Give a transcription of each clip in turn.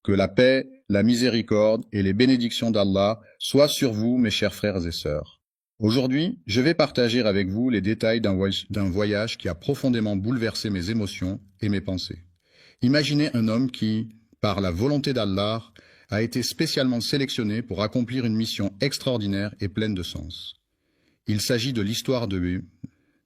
Que la paix, la miséricorde et les bénédictions d'Allah soient sur vous, mes chers frères et sœurs. Aujourd'hui, je vais partager avec vous les détails d'un voyage qui a profondément bouleversé mes émotions et mes pensées. Imaginez un homme qui, par la volonté d'Allah, a été spécialement sélectionné pour accomplir une mission extraordinaire et pleine de sens. Il s'agit de l'histoire de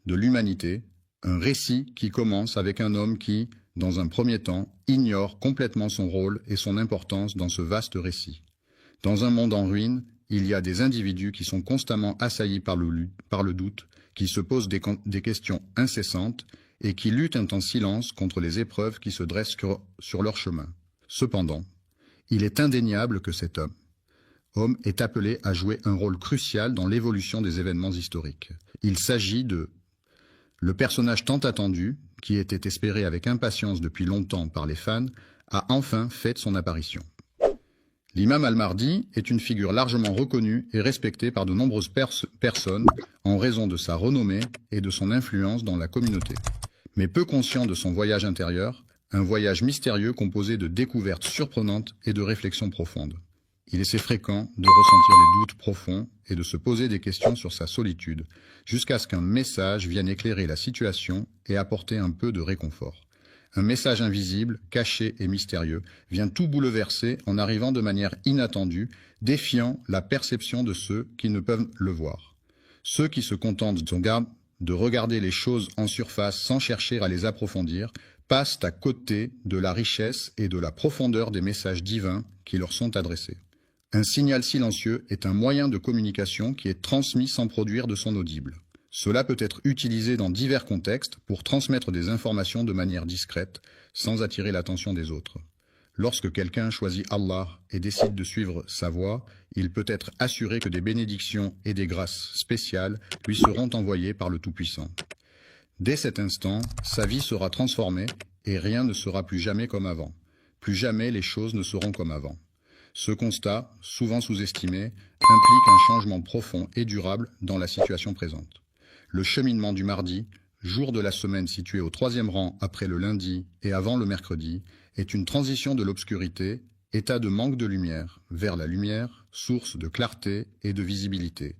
l'humanité, un récit qui commence avec un homme qui, dans un premier temps, ignore complètement son rôle et son importance dans ce vaste récit. Dans un monde en ruine, il y a des individus qui sont constamment assaillis par le doute, qui se posent des questions incessantes et qui luttent en silence contre les épreuves qui se dressent sur leur chemin. Cependant, il est indéniable que cet homme est appelé à jouer un rôle crucial dans l'évolution des événements historiques. Il s'agit de le personnage tant attendu, qui était espéré avec impatience depuis longtemps par les fans, a enfin fait son apparition. L'imam al-Mahdi est une figure largement reconnue et respectée par de nombreuses personnes en raison de sa renommée et de son influence dans la communauté. Mais peu conscient de son voyage intérieur, un voyage mystérieux composé de découvertes surprenantes et de réflexions profondes. Il est assez fréquent de ressentir des doutes profonds et de se poser des questions sur sa solitude, jusqu'à ce qu'un message vienne éclairer la situation et apporter un peu de réconfort. Un message invisible, caché et mystérieux vient tout bouleverser en arrivant de manière inattendue, défiant la perception de ceux qui ne peuvent le voir. Ceux qui se contentent de regarder les choses en surface sans chercher à les approfondir, passent à côté de la richesse et de la profondeur des messages divins qui leur sont adressés. Un signal silencieux est un moyen de communication qui est transmis sans produire de son audible. Cela peut être utilisé dans divers contextes pour transmettre des informations de manière discrète, sans attirer l'attention des autres. Lorsque quelqu'un choisit Allah et décide de suivre sa voie, il peut être assuré que des bénédictions et des grâces spéciales lui seront envoyées par le Tout-Puissant. Dès cet instant, sa vie sera transformée et rien ne sera plus jamais comme avant. Plus jamais les choses ne seront comme avant. Ce constat, souvent sous-estimé, implique un changement profond et durable dans la situation présente. Le cheminement du mardi, jour de la semaine situé au 3e rang après le lundi et avant le mercredi, est une transition de l'obscurité, état de manque de lumière, vers la lumière, source de clarté et de visibilité.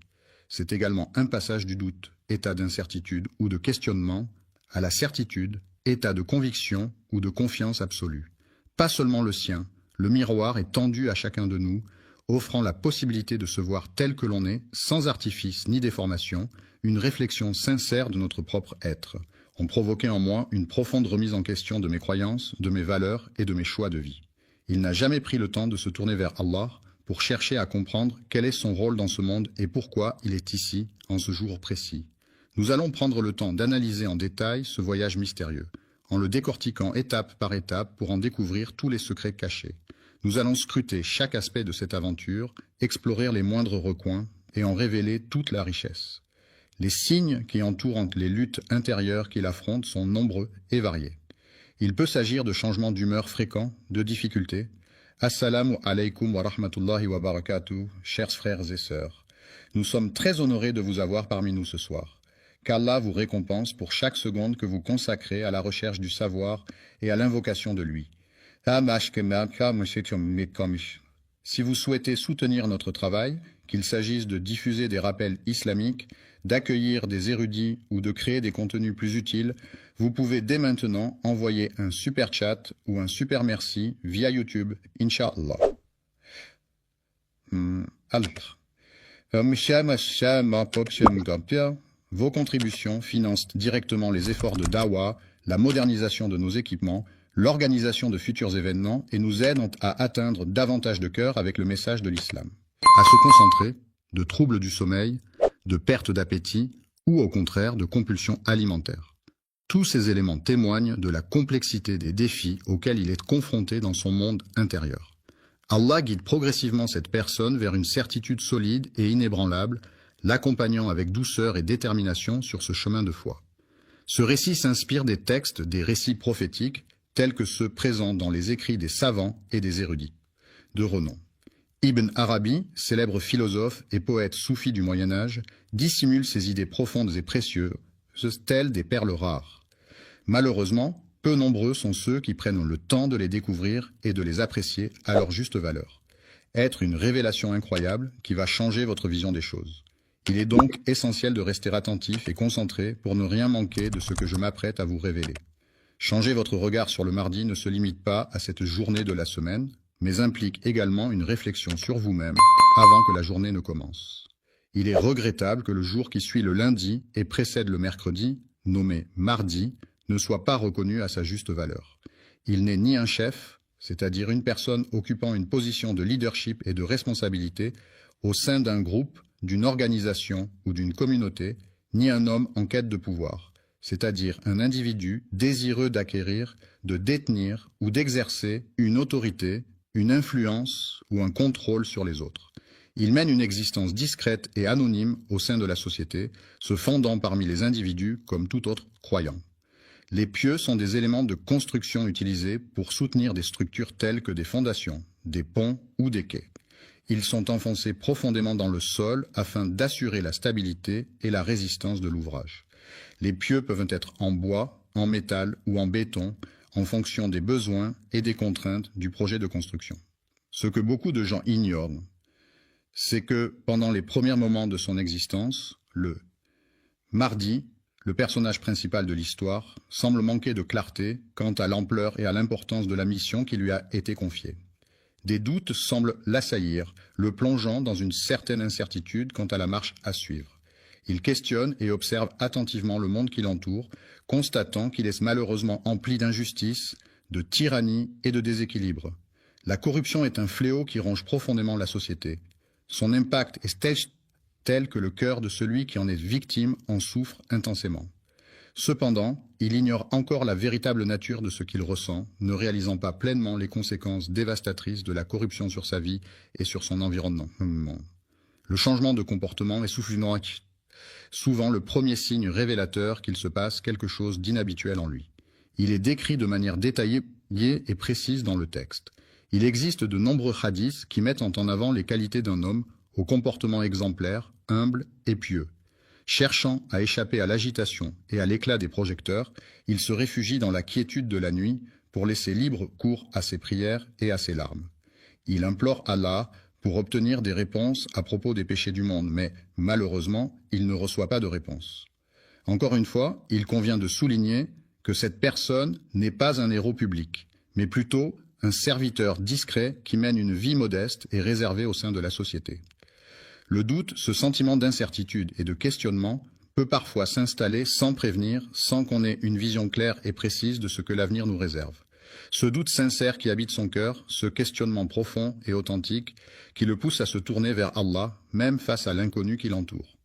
C'est également un passage du doute, état d'incertitude ou de questionnement, à la certitude, état de conviction ou de confiance absolue. Pas seulement le sien, le miroir est tendu à chacun de nous, offrant la possibilité de se voir tel que l'on est, sans artifice ni déformation, une réflexion sincère de notre propre être, ont provoqué en moi une profonde remise en question de mes croyances, de mes valeurs et de mes choix de vie. Il n'a jamais pris le temps de se tourner vers Allah pour chercher à comprendre quel est son rôle dans ce monde et pourquoi il est ici, en ce jour précis. Nous allons prendre le temps d'analyser en détail ce voyage mystérieux, en le décortiquant étape par étape pour en découvrir tous les secrets cachés. Nous allons scruter chaque aspect de cette aventure, explorer les moindres recoins et en révéler toute la richesse. Les signes qui entourent les luttes intérieures qu'il affronte sont nombreux et variés. Il peut s'agir de changements d'humeur fréquents, de difficultés. Assalamu alaikum wa rahmatullahi wa barakatuh, chers frères et sœurs. Nous sommes très honorés de vous avoir parmi nous ce soir. Qu'Allah vous récompense pour chaque seconde que vous consacrez à la recherche du savoir et à l'invocation de lui. Si vous souhaitez soutenir notre travail, qu'il s'agisse de diffuser des rappels islamiques, d'accueillir des érudits ou de créer des contenus plus utiles, vous pouvez dès maintenant envoyer un super chat ou un super merci via YouTube, Inch'Allah. Vos contributions financent directement les efforts de Dawa, la modernisation de nos équipements, l'organisation de futurs événements et nous aident à atteindre davantage de cœurs avec le message de l'islam. À se concentrer, de troubles du sommeil, de perte d'appétit ou au contraire de compulsions alimentaires. Tous ces éléments témoignent de la complexité des défis auxquels il est confronté dans son monde intérieur. Allah guide progressivement cette personne vers une certitude solide et inébranlable, l'accompagnant avec douceur et détermination sur ce chemin de foi. Ce récit s'inspire des textes des récits prophétiques, tels que ceux présents dans les écrits des savants et des érudits de renom. Ibn Arabi, célèbre philosophe et poète soufi du Moyen-Âge, dissimule ses idées profondes et précieuses, telles des perles rares. Malheureusement, peu nombreux sont ceux qui prennent le temps de les découvrir et de les apprécier à leur juste valeur. Être une révélation incroyable qui va changer votre vision des choses. Il est donc essentiel de rester attentif et concentré pour ne rien manquer de ce que je m'apprête à vous révéler. Changer votre regard sur le mardi ne se limite pas à cette journée de la semaine, mais implique également une réflexion sur vous-même avant que la journée ne commence. Il est regrettable que le jour qui suit le lundi et précède le mercredi, nommé mardi, ne soit pas reconnu à sa juste valeur. Il n'est ni un chef, c'est-à-dire une personne occupant une position de leadership et de responsabilité au sein d'un groupe, d'une organisation ou d'une communauté, ni un homme en quête de pouvoir, c'est-à-dire un individu désireux d'acquérir, de détenir ou d'exercer une autorité, une influence ou un contrôle sur les autres. Il mène une existence discrète et anonyme au sein de la société, se fondant parmi les individus comme tout autre croyant. Les pieux sont des éléments de construction utilisés pour soutenir des structures telles que des fondations, des ponts ou des quais. Ils sont enfoncés profondément dans le sol afin d'assurer la stabilité et la résistance de l'ouvrage. Les pieux peuvent être en bois, en métal ou en béton, en fonction des besoins et des contraintes du projet de construction. Ce que beaucoup de gens ignorent, c'est que pendant les premiers moments de son existence, le mardi, le personnage principal de l'histoire, semble manquer de clarté quant à l'ampleur et à l'importance de la mission qui lui a été confiée. Des doutes semblent l'assaillir, le plongeant dans une certaine incertitude quant à la marche à suivre. Il questionne et observe attentivement le monde qui l'entoure, constatant qu'il est malheureusement empli d'injustice, de tyrannie et de déséquilibre. La corruption est un fléau qui ronge profondément la société. Son impact est tel que le cœur de celui qui en est victime en souffre intensément. Cependant, il ignore encore la véritable nature de ce qu'il ressent, ne réalisant pas pleinement les conséquences dévastatrices de la corruption sur sa vie et sur son environnement. Le changement de comportement est souvent le premier signe révélateur qu'il se passe quelque chose d'inhabituel en lui. Il est décrit de manière détaillée et précise dans le texte. Il existe de nombreux hadiths qui mettent en avant les qualités d'un homme au comportement exemplaire, humble et pieux. Cherchant à échapper à l'agitation et à l'éclat des projecteurs, il se réfugie dans la quiétude de la nuit pour laisser libre cours à ses prières et à ses larmes. Il implore Allah pour obtenir des réponses à propos des péchés du monde, mais malheureusement, il ne reçoit pas de réponse. Encore une fois, il convient de souligner que cette personne n'est pas un héros public, mais plutôt un serviteur discret qui mène une vie modeste et réservée au sein de la société. Le doute, ce sentiment d'incertitude et de questionnement, peut parfois s'installer sans prévenir, sans qu'on ait une vision claire et précise de ce que l'avenir nous réserve. Ce doute sincère qui habite son cœur, ce questionnement profond et authentique, qui le pousse à se tourner vers Allah, même face à l'inconnu qui l'entoure.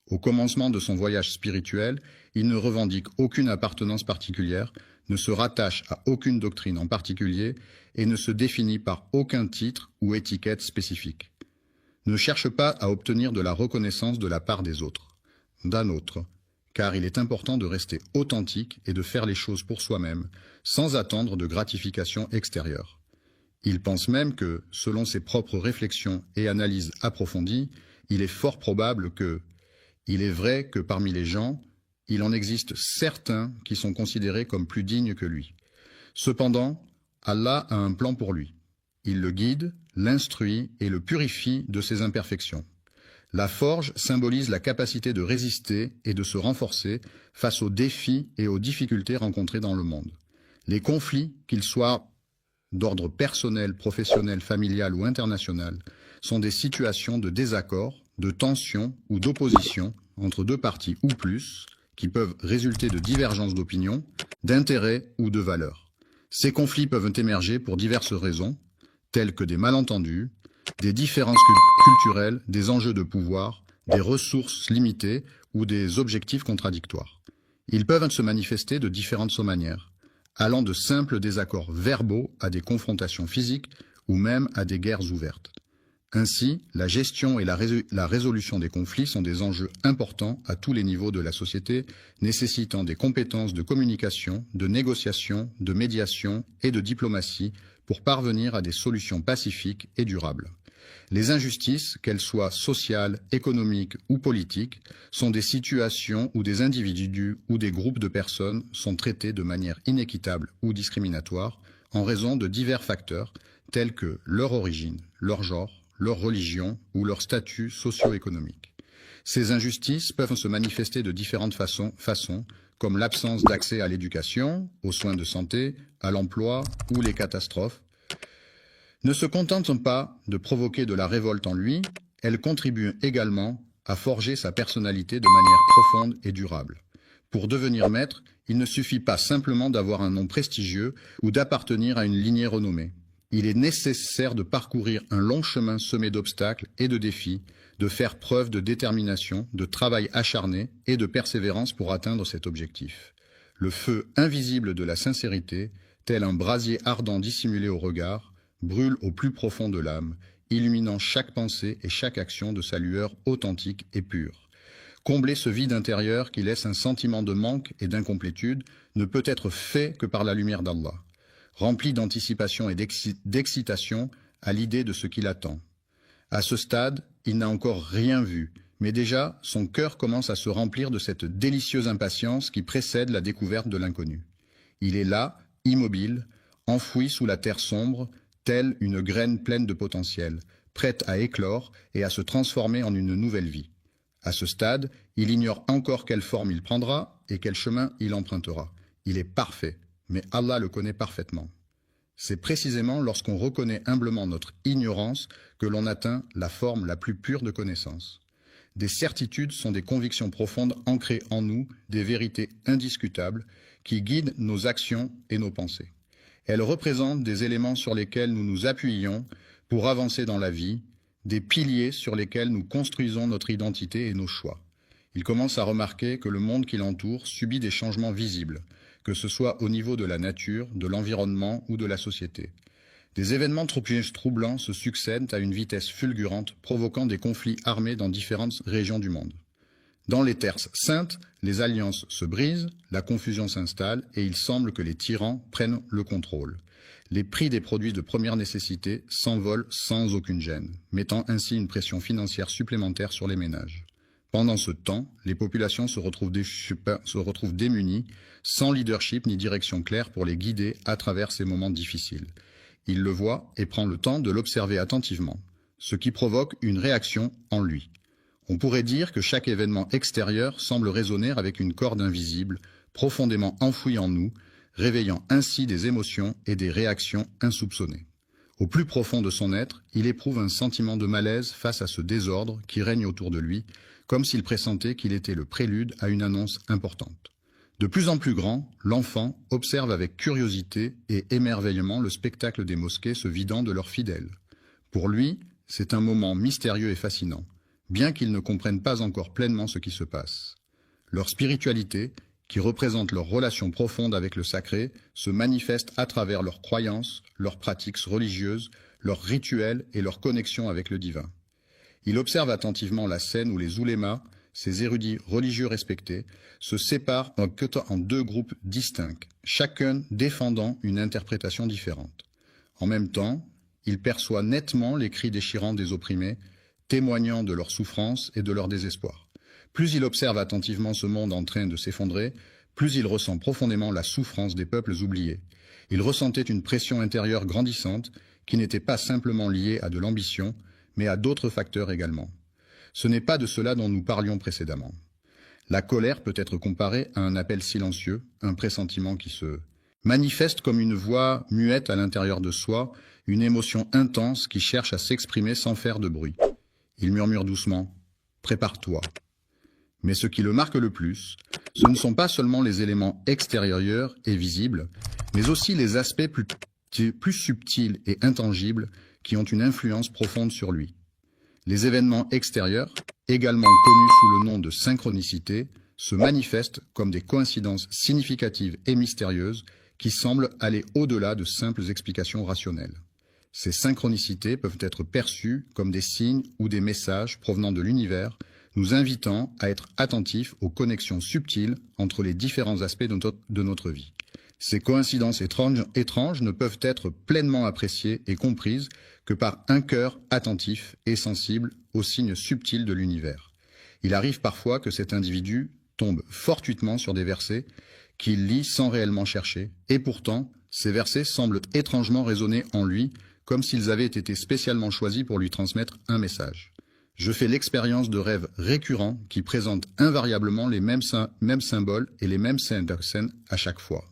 Au commencement de son voyage spirituel, il ne revendique aucune appartenance particulière, ne se rattache à aucune doctrine en particulier et ne se définit par aucun titre ou étiquette spécifique. Ne cherche pas à obtenir de la reconnaissance de la part des autres, d'un autre, car il est important de rester authentique et de faire les choses pour soi-même, sans attendre de gratification extérieure. Il pense même que, selon ses propres réflexions et analyses approfondies, il est fort probable que, il est vrai que parmi les gens, il en existe certains qui sont considérés comme plus dignes que lui. Cependant, Allah a un plan pour lui. Il le guide, l'instruit et le purifie de ses imperfections. La forge symbolise la capacité de résister et de se renforcer face aux défis et aux difficultés rencontrées dans le monde. Les conflits, qu'ils soient d'ordre personnel, professionnel, familial ou international, sont des situations de désaccord, de tension ou d'opposition entre deux parties ou plus, qui peuvent résulter de divergences d'opinion, d'intérêts ou de valeurs. Ces conflits peuvent émerger pour diverses raisons, telles que des malentendus, des différences culturelles, des enjeux de pouvoir, des ressources limitées ou des objectifs contradictoires. Ils peuvent se manifester de différentes manières, allant de simples désaccords verbaux à des confrontations physiques ou même à des guerres ouvertes. Ainsi, la gestion et la résolution des conflits sont des enjeux importants à tous les niveaux de la société, nécessitant des compétences de communication, de négociation, de médiation et de diplomatie pour parvenir à des solutions pacifiques et durables. Les injustices, qu'elles soient sociales, économiques ou politiques, sont des situations où des individus ou des groupes de personnes sont traités de manière inéquitable ou discriminatoire en raison de divers facteurs tels que leur origine, leur genre, leur religion ou leur statut socio-économique. Ces injustices peuvent se manifester de différentes façons comme l'absence d'accès à l'éducation, aux soins de santé, à l'emploi ou les catastrophes. Ne se contentent pas de provoquer de la révolte en lui, elles contribuent également à forger sa personnalité de manière profonde et durable. Pour devenir maître, il ne suffit pas simplement d'avoir un nom prestigieux ou d'appartenir à une lignée renommée. Il est nécessaire de parcourir un long chemin semé d'obstacles et de défis, de faire preuve de détermination, de travail acharné et de persévérance pour atteindre cet objectif. Le feu invisible de la sincérité, tel un brasier ardent dissimulé au regard, brûle au plus profond de l'âme, illuminant chaque pensée et chaque action de sa lueur authentique et pure. Combler ce vide intérieur qui laisse un sentiment de manque et d'incomplétude ne peut être fait que par la lumière d'Allah, rempli d'anticipation et d'excitation à l'idée de ce qui l'attend. À ce stade, il n'a encore rien vu, mais déjà son cœur commence à se remplir de cette délicieuse impatience qui précède la découverte de l'inconnu. Il est là, immobile, enfoui sous la terre sombre, telle une graine pleine de potentiel, prête à éclore et à se transformer en une nouvelle vie. À ce stade, il ignore encore quelle forme il prendra et quel chemin il empruntera. Il est parfait, mais Allah le connaît parfaitement. C'est précisément lorsqu'on reconnaît humblement notre ignorance que l'on atteint la forme la plus pure de connaissance. Des certitudes sont des convictions profondes ancrées en nous, des vérités indiscutables qui guident nos actions et nos pensées. Elles représentent des éléments sur lesquels nous nous appuyons pour avancer dans la vie, des piliers sur lesquels nous construisons notre identité et nos choix. Il commence à remarquer que le monde qui l'entoure subit des changements visibles, que ce soit au niveau de la nature, de l'environnement ou de la société. Des événements troublants se succèdent à une vitesse fulgurante, provoquant des conflits armés dans différentes régions du monde. Dans les terres saintes, les alliances se brisent, la confusion s'installe et il semble que les tyrans prennent le contrôle. Les prix des produits de première nécessité s'envolent sans aucune gêne, mettant ainsi une pression financière supplémentaire sur les ménages. Pendant ce temps, les populations se retrouvent démunies, sans leadership ni direction claire pour les guider à travers ces moments difficiles. Il le voit et prend le temps de l'observer attentivement, ce qui provoque une réaction en lui. On pourrait dire que chaque événement extérieur semble résonner avec une corde invisible, profondément enfouie en nous, réveillant ainsi des émotions et des réactions insoupçonnées. Au plus profond de son être, il éprouve un sentiment de malaise face à ce désordre qui règne autour de lui, comme s'il pressentait qu'il était le prélude à une annonce importante. De plus en plus grand, l'enfant observe avec curiosité et émerveillement le spectacle des mosquées se vidant de leurs fidèles. Pour lui, c'est un moment mystérieux et fascinant, bien qu'il ne comprenne pas encore pleinement ce qui se passe. Leur spiritualité, qui représente leur relation profonde avec le sacré, se manifeste à travers leurs croyances, leurs pratiques religieuses, leurs rituels et leur connexion avec le divin. Il observe attentivement la scène où les oulémas, ces érudits religieux respectés, se séparent en deux groupes distincts, chacun défendant une interprétation différente. En même temps, il perçoit nettement les cris déchirants des opprimés, témoignant de leur souffrance et de leur désespoir. Plus il observe attentivement ce monde en train de s'effondrer, plus il ressent profondément la souffrance des peuples oubliés. Il ressentait une pression intérieure grandissante qui n'était pas simplement liée à de l'ambition, mais à d'autres facteurs également. Ce n'est pas de cela dont nous parlions précédemment. La colère peut être comparée à un appel silencieux, un pressentiment qui se manifeste comme une voix muette à l'intérieur de soi, une émotion intense qui cherche à s'exprimer sans faire de bruit. Il murmure doucement « Prépare-toi ». Mais ce qui le marque le plus, ce ne sont pas seulement les éléments extérieurs et visibles, mais aussi les aspects plus subtils et intangibles qui ont une influence profonde sur lui. Les événements extérieurs, également connus sous le nom de synchronicité, se manifestent comme des coïncidences significatives et mystérieuses qui semblent aller au-delà de simples explications rationnelles. Ces synchronicités peuvent être perçues comme des signes ou des messages provenant de l'univers, nous invitant à être attentifs aux connexions subtiles entre les différents aspects de notre vie. Ces coïncidences étranges ne peuvent être pleinement appréciées et comprises que par un cœur attentif et sensible aux signes subtils de l'univers. Il arrive parfois que cet individu tombe fortuitement sur des versets qu'il lit sans réellement chercher, et pourtant, ces versets semblent étrangement résonner en lui, comme s'ils avaient été spécialement choisis pour lui transmettre un message. Je fais l'expérience de rêves récurrents qui présentent invariablement les mêmes symboles et les mêmes scènes à chaque fois.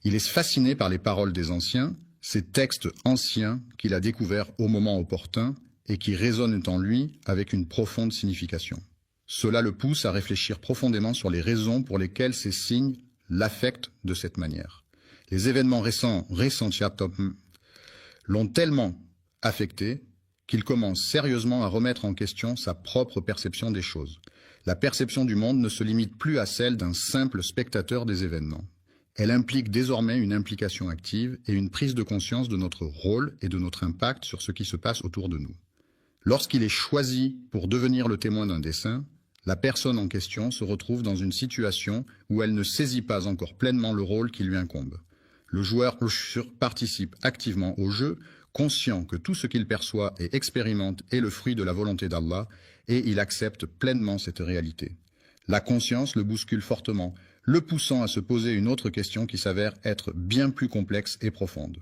Il est fasciné par les paroles des anciens, ces textes anciens qu'il a découverts au moment opportun et qui résonnent en lui avec une profonde signification. Cela le pousse à réfléchir profondément sur les raisons pour lesquelles ces signes l'affectent de cette manière. Les événements récents l'ont tellement affecté qu'il commence sérieusement à remettre en question sa propre perception des choses. La perception du monde ne se limite plus à celle d'un simple spectateur des événements. Elle implique désormais une implication active et une prise de conscience de notre rôle et de notre impact sur ce qui se passe autour de nous. Lorsqu'il est choisi pour devenir le témoin d'un dessein, la personne en question se retrouve dans une situation où elle ne saisit pas encore pleinement le rôle qui lui incombe. Le joueur participe activement au jeu, conscient que tout ce qu'il perçoit et expérimente est le fruit de la volonté d'Allah, et il accepte pleinement cette réalité. La conscience le bouscule fortement, le poussant à se poser une autre question qui s'avère être bien plus complexe et profonde.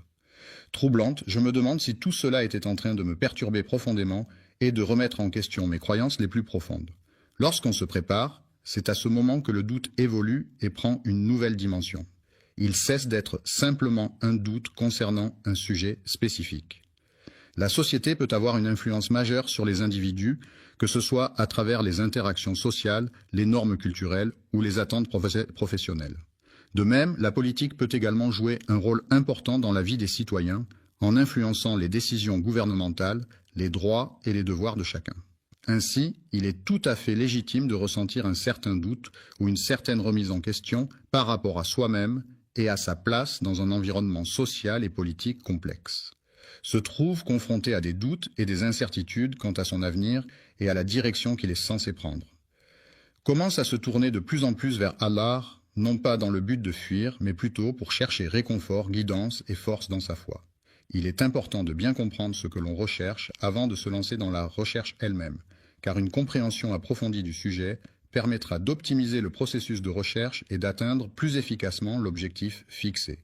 Troublante, je me demande si tout cela était en train de me perturber profondément et de remettre en question mes croyances les plus profondes. Lorsqu'on se prépare, c'est à ce moment que le doute évolue et prend une nouvelle dimension. Il cesse d'être simplement un doute concernant un sujet spécifique. La société peut avoir une influence majeure sur les individus, que ce soit à travers les interactions sociales, les normes culturelles ou les attentes professionnelles. De même, la politique peut également jouer un rôle important dans la vie des citoyens, en influençant les décisions gouvernementales, les droits et les devoirs de chacun. Ainsi, il est tout à fait légitime de ressentir un certain doute ou une certaine remise en question par rapport à soi-même et à sa place dans un environnement social et politique complexe. Se trouve confronté à des doutes et des incertitudes quant à son avenir et à la direction qu'il est censé prendre. Commence à se tourner de plus en plus vers Allah, non pas dans le but de fuir, mais plutôt pour chercher réconfort, guidance et force dans sa foi. Il est important de bien comprendre ce que l'on recherche avant de se lancer dans la recherche elle-même, car une compréhension approfondie du sujet permettra d'optimiser le processus de recherche et d'atteindre plus efficacement l'objectif fixé.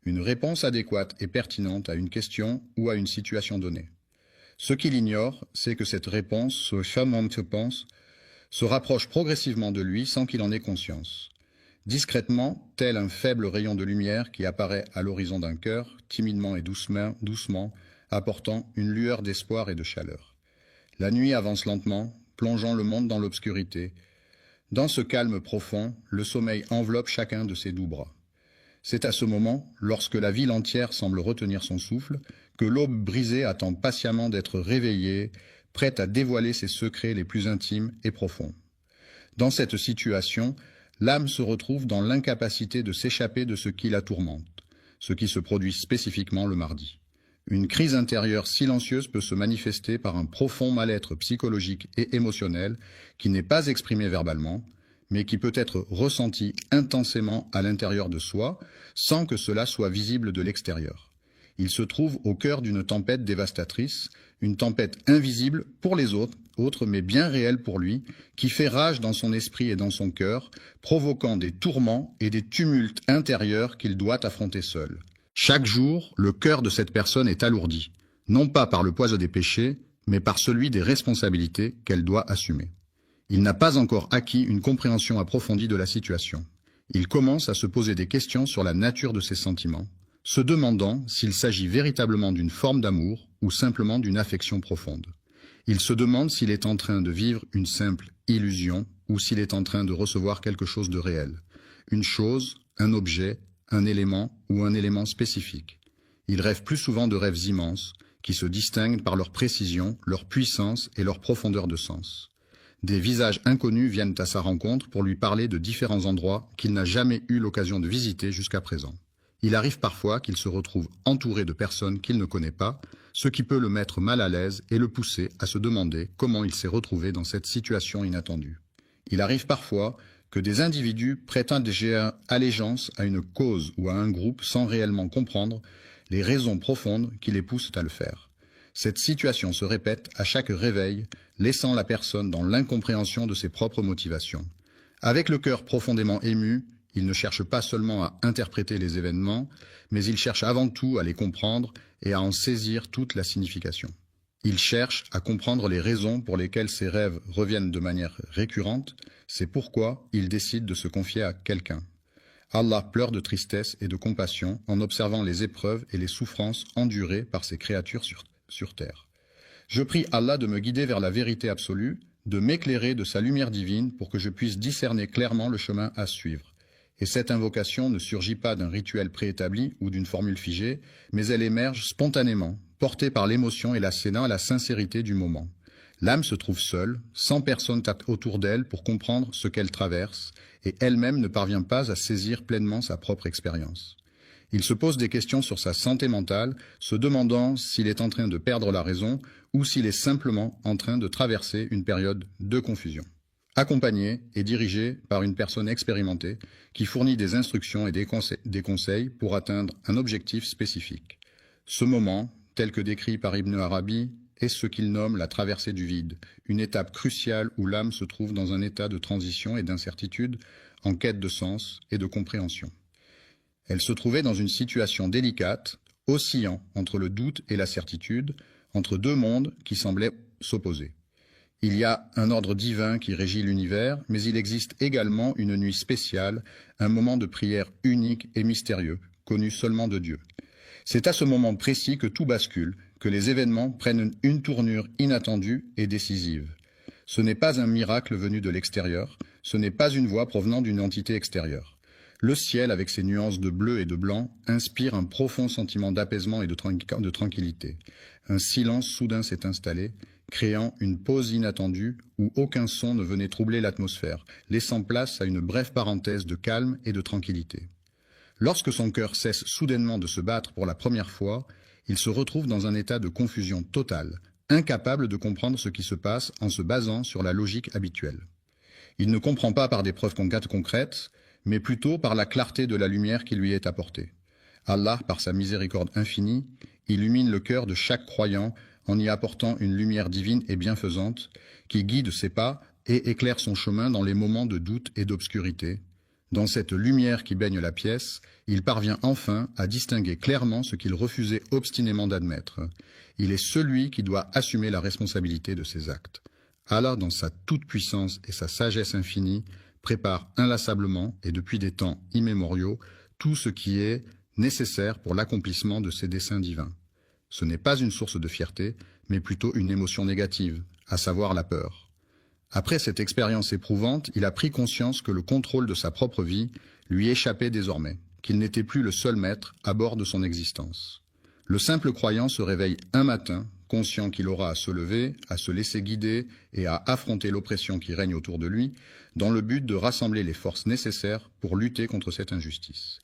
Une réponse adéquate et pertinente à une question ou à une situation donnée. Ce qu'il ignore, c'est que cette réponse, ce charmant pense, se rapproche progressivement de lui sans qu'il en ait conscience. Discrètement, tel un faible rayon de lumière qui apparaît à l'horizon d'un cœur, timidement et doucement, apportant une lueur d'espoir et de chaleur. La nuit avance lentement, plongeant le monde dans l'obscurité. Dans ce calme profond, le sommeil enveloppe chacun de ses doux bras. C'est à ce moment, lorsque la ville entière semble retenir son souffle, que l'aube brisée attend patiemment d'être réveillée, prête à dévoiler ses secrets les plus intimes et profonds. Dans cette situation, l'âme se retrouve dans l'incapacité de s'échapper de ce qui la tourmente, ce qui se produit spécifiquement le mardi. Une crise intérieure silencieuse peut se manifester par un profond mal-être psychologique et émotionnel qui n'est pas exprimé verbalement, mais qui peut être ressenti intensément à l'intérieur de soi, sans que cela soit visible de l'extérieur. Il se trouve au cœur d'une tempête dévastatrice, une tempête invisible pour les autres, mais bien réelle pour lui, qui fait rage dans son esprit et dans son cœur, provoquant des tourments et des tumultes intérieurs qu'il doit affronter seul. Chaque jour, le cœur de cette personne est alourdi, non pas par le poids des péchés, mais par celui des responsabilités qu'elle doit assumer. Il n'a pas encore acquis une compréhension approfondie de la situation. Il commence à se poser des questions sur la nature de ses sentiments, se demandant s'il s'agit véritablement d'une forme d'amour ou simplement d'une affection profonde. Il se demande s'il est en train de vivre une simple illusion ou s'il est en train de recevoir quelque chose de réel. Une chose, un objet, un élément ou un élément spécifique. Il rêve plus souvent de rêves immenses qui se distinguent par leur précision, leur puissance et leur profondeur de sens. Des visages inconnus viennent à sa rencontre pour lui parler de différents endroits qu'il n'a jamais eu l'occasion de visiter jusqu'à présent. Il arrive parfois qu'il se retrouve entouré de personnes qu'il ne connaît pas, ce qui peut le mettre mal à l'aise et le pousser à se demander comment il s'est retrouvé dans cette situation inattendue. Il arrive parfois que des individus prêtent allégeance à une cause ou à un groupe sans réellement comprendre les raisons profondes qui les poussent à le faire. Cette situation se répète à chaque réveil, laissant la personne dans l'incompréhension de ses propres motivations. Avec le cœur profondément ému, il ne cherche pas seulement à interpréter les événements, mais il cherche avant tout à les comprendre et à en saisir toute la signification. Il cherche à comprendre les raisons pour lesquelles ses rêves reviennent de manière récurrente, c'est pourquoi il décide de se confier à quelqu'un. Allah pleure de tristesse et de compassion en observant les épreuves et les souffrances endurées par ses créatures sur terre. Je prie Allah de me guider vers la vérité absolue, de m'éclairer de sa lumière divine pour que je puisse discerner clairement le chemin à suivre. Et cette invocation ne surgit pas d'un rituel préétabli ou d'une formule figée, mais elle émerge spontanément, portée par l'émotion et la sincérité du moment. L'âme se trouve seule, sans personne autour d'elle pour comprendre ce qu'elle traverse, et elle-même ne parvient pas à saisir pleinement sa propre expérience. Il se pose des questions sur sa santé mentale, se demandant s'il est en train de perdre la raison ou s'il est simplement en train de traverser une période de confusion. Accompagné et dirigé par une personne expérimentée qui fournit des instructions et des conseils pour atteindre un objectif spécifique. Ce moment, tel que décrit par Ibn Arabi, est ce qu'il nomme la traversée du vide, une étape cruciale où l'âme se trouve dans un état de transition et d'incertitude, en quête de sens et de compréhension. Elle se trouvait dans une situation délicate, oscillant entre le doute et la certitude, entre deux mondes qui semblaient s'opposer. Il y a un ordre divin qui régit l'univers, mais il existe également une nuit spéciale, un moment de prière unique et mystérieux, connu seulement de Dieu. C'est à ce moment précis que tout bascule, que les événements prennent une tournure inattendue et décisive. Ce n'est pas un miracle venu de l'extérieur, ce n'est pas une voix provenant d'une entité extérieure. Le ciel, avec ses nuances de bleu et de blanc, inspire un profond sentiment d'apaisement et de tranquillité. Un silence soudain s'est installé, créant une pause inattendue où aucun son ne venait troubler l'atmosphère, laissant place à une brève parenthèse de calme et de tranquillité. Lorsque son cœur cesse soudainement de se battre pour la première fois, il se retrouve dans un état de confusion totale, incapable de comprendre ce qui se passe en se basant sur la logique habituelle. Il ne comprend pas par des preuves concrètes, mais plutôt par la clarté de la lumière qui lui est apportée. Allah, par sa miséricorde infinie, illumine le cœur de chaque croyant en y apportant une lumière divine et bienfaisante qui guide ses pas et éclaire son chemin dans les moments de doute et d'obscurité. Dans cette lumière qui baigne la pièce, il parvient enfin à distinguer clairement ce qu'il refusait obstinément d'admettre. Il est celui qui doit assumer la responsabilité de ses actes. Allah, dans sa toute-puissance et sa sagesse infinie, prépare inlassablement et depuis des temps immémoriaux tout ce qui est nécessaire pour l'accomplissement de ses desseins divins. Ce n'est pas une source de fierté, mais plutôt une émotion négative, à savoir la peur. Après cette expérience éprouvante, il a pris conscience que le contrôle de sa propre vie lui échappait désormais, qu'il n'était plus le seul maître à bord de son existence. Le simple croyant se réveille un matin, conscient qu'il aura à se lever, à se laisser guider et à affronter l'oppression qui règne autour de lui, dans le but de rassembler les forces nécessaires pour lutter contre cette injustice.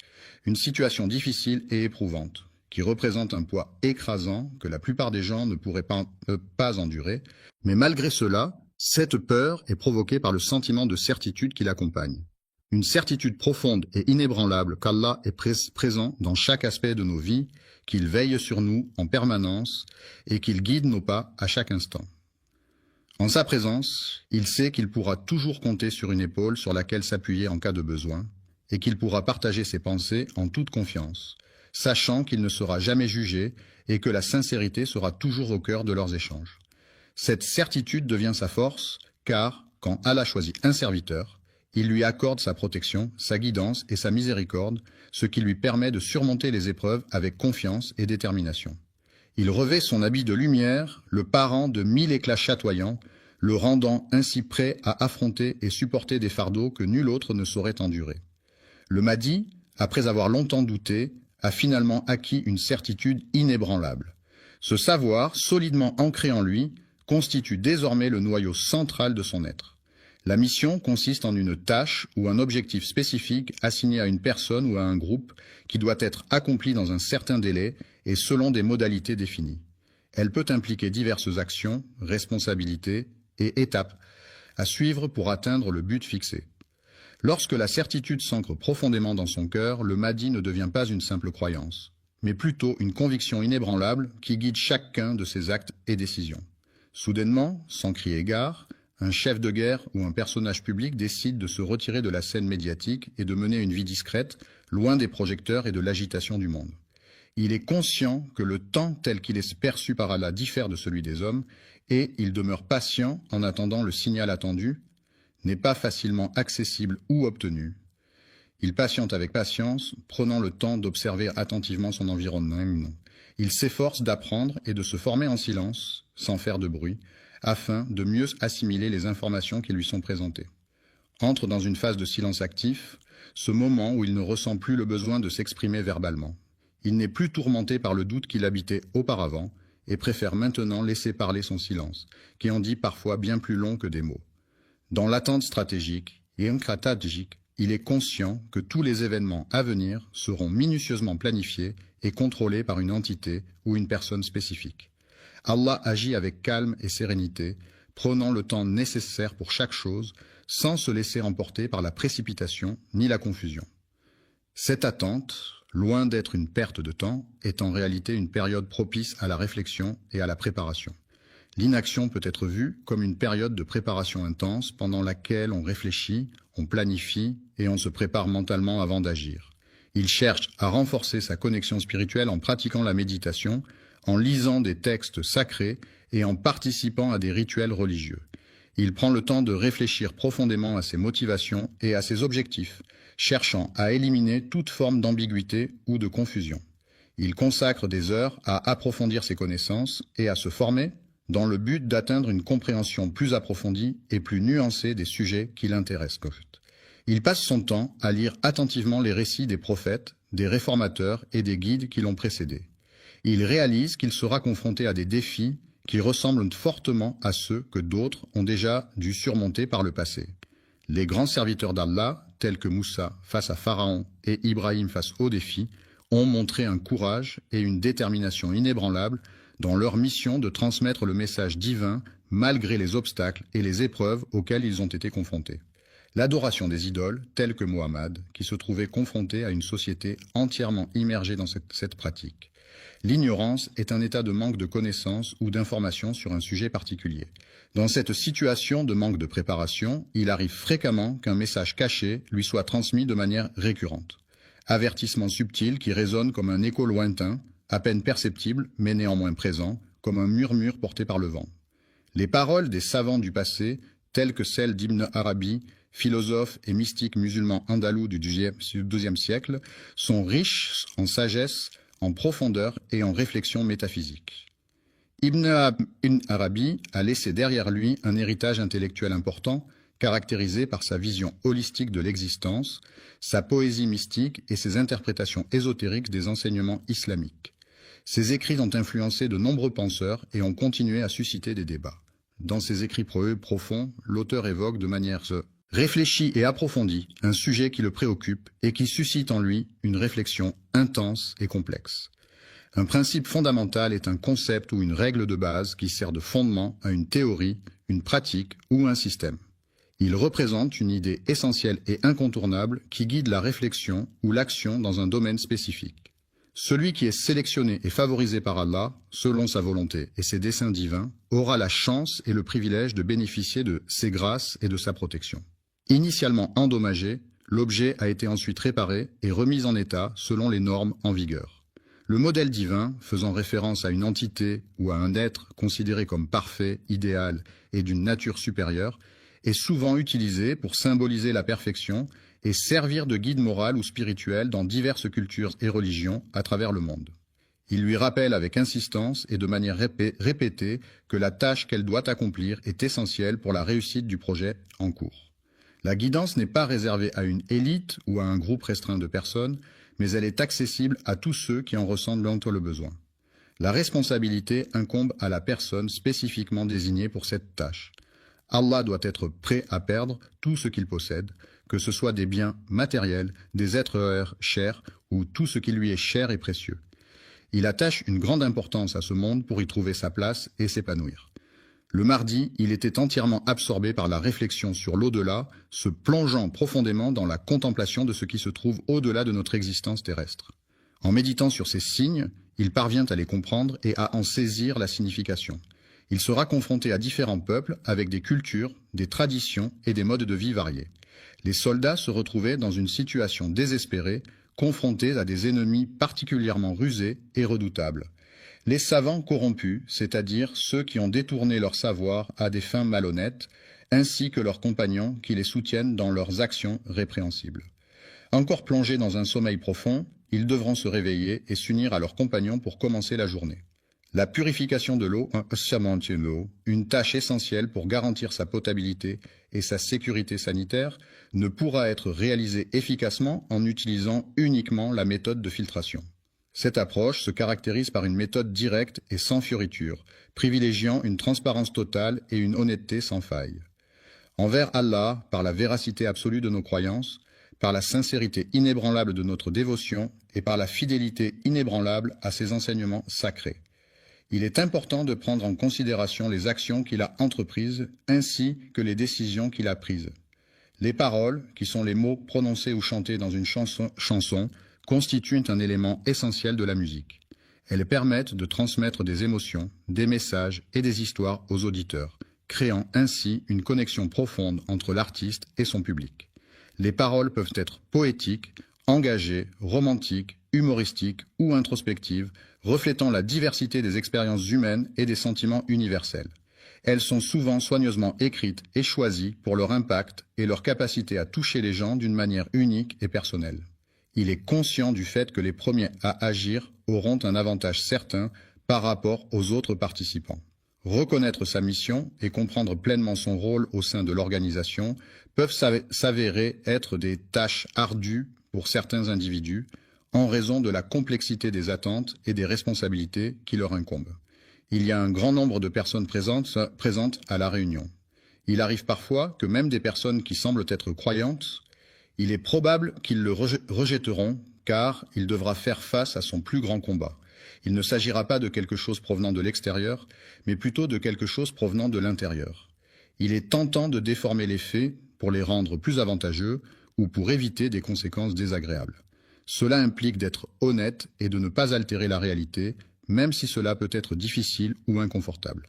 Une situation difficile et éprouvante, qui représente un poids écrasant que la plupart des gens ne pourraient pas endurer, mais malgré cela, cette peur est provoquée par le sentiment de certitude qui l'accompagne. Une certitude profonde et inébranlable qu'Allah est présent dans chaque aspect de nos vies, qu'il veille sur nous en permanence et qu'il guide nos pas à chaque instant. En sa présence, il sait qu'il pourra toujours compter sur une épaule sur laquelle s'appuyer en cas de besoin et qu'il pourra partager ses pensées en toute confiance, sachant qu'il ne sera jamais jugé et que la sincérité sera toujours au cœur de leurs échanges. Cette certitude devient sa force, car, quand Allah choisit un serviteur, il lui accorde sa protection, sa guidance et sa miséricorde, ce qui lui permet de surmonter les épreuves avec confiance et détermination. Il revêt son habit de lumière, le parant de 1000 éclats chatoyants, le rendant ainsi prêt à affronter et supporter des fardeaux que nul autre ne saurait endurer. Le Mahdi, après avoir longtemps douté, a finalement acquis une certitude inébranlable. Ce savoir, solidement ancré en lui, constitue désormais le noyau central de son être. La mission consiste en une tâche ou un objectif spécifique assigné à une personne ou à un groupe qui doit être accompli dans un certain délai et selon des modalités définies. Elle peut impliquer diverses actions, responsabilités et étapes à suivre pour atteindre le but fixé. Lorsque la certitude s'ancre profondément dans son cœur, le Mahdi ne devient pas une simple croyance, mais plutôt une conviction inébranlable qui guide chacun de ses actes et décisions. Soudainement, sans crier gare, un chef de guerre ou un personnage public décide de se retirer de la scène médiatique et de mener une vie discrète, loin des projecteurs et de l'agitation du monde. Il est conscient que le temps tel qu'il est perçu par Allah diffère de celui des hommes, et il demeure patient en attendant le signal attendu, n'est pas facilement accessible ou obtenu. Il patiente avec patience, prenant le temps d'observer attentivement son environnement. Il s'efforce d'apprendre et de se former en silence, sans faire de bruit, afin de mieux assimiler les informations qui lui sont présentées. Entre dans une phase de silence actif, ce moment où il ne ressent plus le besoin de s'exprimer verbalement. Il n'est plus tourmenté par le doute qu'il habitait auparavant et préfère maintenant laisser parler son silence, qui en dit parfois bien plus long que des mots. Dans l'attente stratégique et stratégique, il est conscient que tous les événements à venir seront minutieusement planifiés et contrôlés par une entité ou une personne spécifique. Allah agit avec calme et sérénité, prenant le temps nécessaire pour chaque chose, sans se laisser emporter par la précipitation ni la confusion. Cette attente, loin d'être une perte de temps, est en réalité une période propice à la réflexion et à la préparation. L'inaction peut être vue comme une période de préparation intense pendant laquelle on réfléchit, on planifie et on se prépare mentalement avant d'agir. Il cherche à renforcer sa connexion spirituelle en pratiquant la méditation, en lisant des textes sacrés et en participant à des rituels religieux. Il prend le temps de réfléchir profondément à ses motivations et à ses objectifs, cherchant à éliminer toute forme d'ambiguïté ou de confusion. Il consacre des heures à approfondir ses connaissances et à se former dans le but d'atteindre une compréhension plus approfondie et plus nuancée des sujets qui l'intéressent. Il passe son temps à lire attentivement les récits des prophètes, des réformateurs et des guides qui l'ont précédé. Il réalise qu'il sera confronté à des défis qui ressemblent fortement à ceux que d'autres ont déjà dû surmonter par le passé. Les grands serviteurs d'Allah, tels que Moussa face à Pharaon et Ibrahim face aux défis, ont montré un courage et une détermination inébranlables dans leur mission de transmettre le message divin malgré les obstacles et les épreuves auxquelles ils ont été confrontés. L'adoration des idoles, telles que Mohammed, qui se trouvait confronté à une société entièrement immergée dans cette pratique. L'ignorance est un état de manque de connaissances ou d'informations sur un sujet particulier. Dans cette situation de manque de préparation, il arrive fréquemment qu'un message caché lui soit transmis de manière récurrente. Avertissement subtil qui résonne comme un écho lointain, à peine perceptible mais néanmoins présent, comme un murmure porté par le vent. Les paroles des savants du passé, telles que celles d'Ibn Arabi, philosophe et mystique musulman andalou du XIIe siècle, sont riches en sagesse, en profondeur et en réflexion métaphysique. Ibn Arabi a laissé derrière lui un héritage intellectuel important, caractérisé par sa vision holistique de l'existence, sa poésie mystique et ses interprétations ésotériques des enseignements islamiques. Ses écrits ont influencé de nombreux penseurs et ont continué à susciter des débats. Dans ses écrits profonds, l'auteur évoque de manière réfléchie et approfondie un sujet qui le préoccupe et qui suscite en lui une réflexion intense et complexe. Un principe fondamental est un concept ou une règle de base qui sert de fondement à une théorie, une pratique ou un système. Il représente une idée essentielle et incontournable qui guide la réflexion ou l'action dans un domaine spécifique. Celui qui est sélectionné et favorisé par Allah, selon sa volonté et ses desseins divins, aura la chance et le privilège de bénéficier de ses grâces et de sa protection. Initialement endommagé, l'objet a été ensuite réparé et remis en état selon les normes en vigueur. Le modèle divin, faisant référence à une entité ou à un être considéré comme parfait, idéal et d'une nature supérieure, est souvent utilisé pour symboliser la perfection et servir de guide moral ou spirituel dans diverses cultures et religions à travers le monde. Il lui rappelle avec insistance et de manière répétée que la tâche qu'elle doit accomplir est essentielle pour la réussite du projet en cours. La guidance n'est pas réservée à une élite ou à un groupe restreint de personnes, mais elle est accessible à tous ceux qui en ressentent le besoin. La responsabilité incombe à la personne spécifiquement désignée pour cette tâche. Allah doit être prêt à perdre tout ce qu'il possède, que ce soit des biens matériels, des êtres chers ou tout ce qui lui est cher et précieux. Il attache une grande importance à ce monde pour y trouver sa place et s'épanouir. Le mardi, il était entièrement absorbé par la réflexion sur l'au-delà, se plongeant profondément dans la contemplation de ce qui se trouve au-delà de notre existence terrestre. En méditant sur ces signes, il parvient à les comprendre et à en saisir la signification. Il sera confronté à différents peuples avec des cultures, des traditions et des modes de vie variés. Les soldats se retrouvaient dans une situation désespérée, confrontés à des ennemis particulièrement rusés et redoutables. Les savants corrompus, c'est-à-dire ceux qui ont détourné leur savoir à des fins malhonnêtes, ainsi que leurs compagnons qui les soutiennent dans leurs actions répréhensibles. Encore plongés dans un sommeil profond, ils devront se réveiller et s'unir à leurs compagnons pour commencer la journée. La purification de l'eau, une tâche essentielle pour garantir sa potabilité et sa sécurité sanitaire, ne pourra être réalisée efficacement en utilisant uniquement la méthode de filtration. Cette approche se caractérise par une méthode directe et sans fioriture, privilégiant une transparence totale et une honnêteté sans faille. Envers Allah, par la véracité absolue de nos croyances, par la sincérité inébranlable de notre dévotion et par la fidélité inébranlable à ses enseignements sacrés. Il est important de prendre en considération les actions qu'il a entreprises ainsi que les décisions qu'il a prises. Les paroles, qui sont les mots prononcés ou chantés dans une chanson, constituent un élément essentiel de la musique. Elles permettent de transmettre des émotions, des messages et des histoires aux auditeurs, créant ainsi une connexion profonde entre l'artiste et son public. Les paroles peuvent être poétiques, engagées, romantiques, humoristiques ou introspectives, reflétant la diversité des expériences humaines et des sentiments universels. Elles sont souvent soigneusement écrites et choisies pour leur impact et leur capacité à toucher les gens d'une manière unique et personnelle. Il est conscient du fait que les premiers à agir auront un avantage certain par rapport aux autres participants. Reconnaître sa mission et comprendre pleinement son rôle au sein de l'organisation peuvent s'avérer être des tâches ardues pour certains individus, en raison de la complexité des attentes et des responsabilités qui leur incombent. Il y a un grand nombre de personnes présentes à la réunion. Il arrive parfois que même des personnes qui semblent être croyantes, il est probable qu'ils le rejetteront car il devra faire face à son plus grand combat. Il ne s'agira pas de quelque chose provenant de l'extérieur, mais plutôt de quelque chose provenant de l'intérieur. Il est tentant de déformer les faits pour les rendre plus avantageux ou pour éviter des conséquences désagréables. Cela implique d'être honnête et de ne pas altérer la réalité, même si cela peut être difficile ou inconfortable.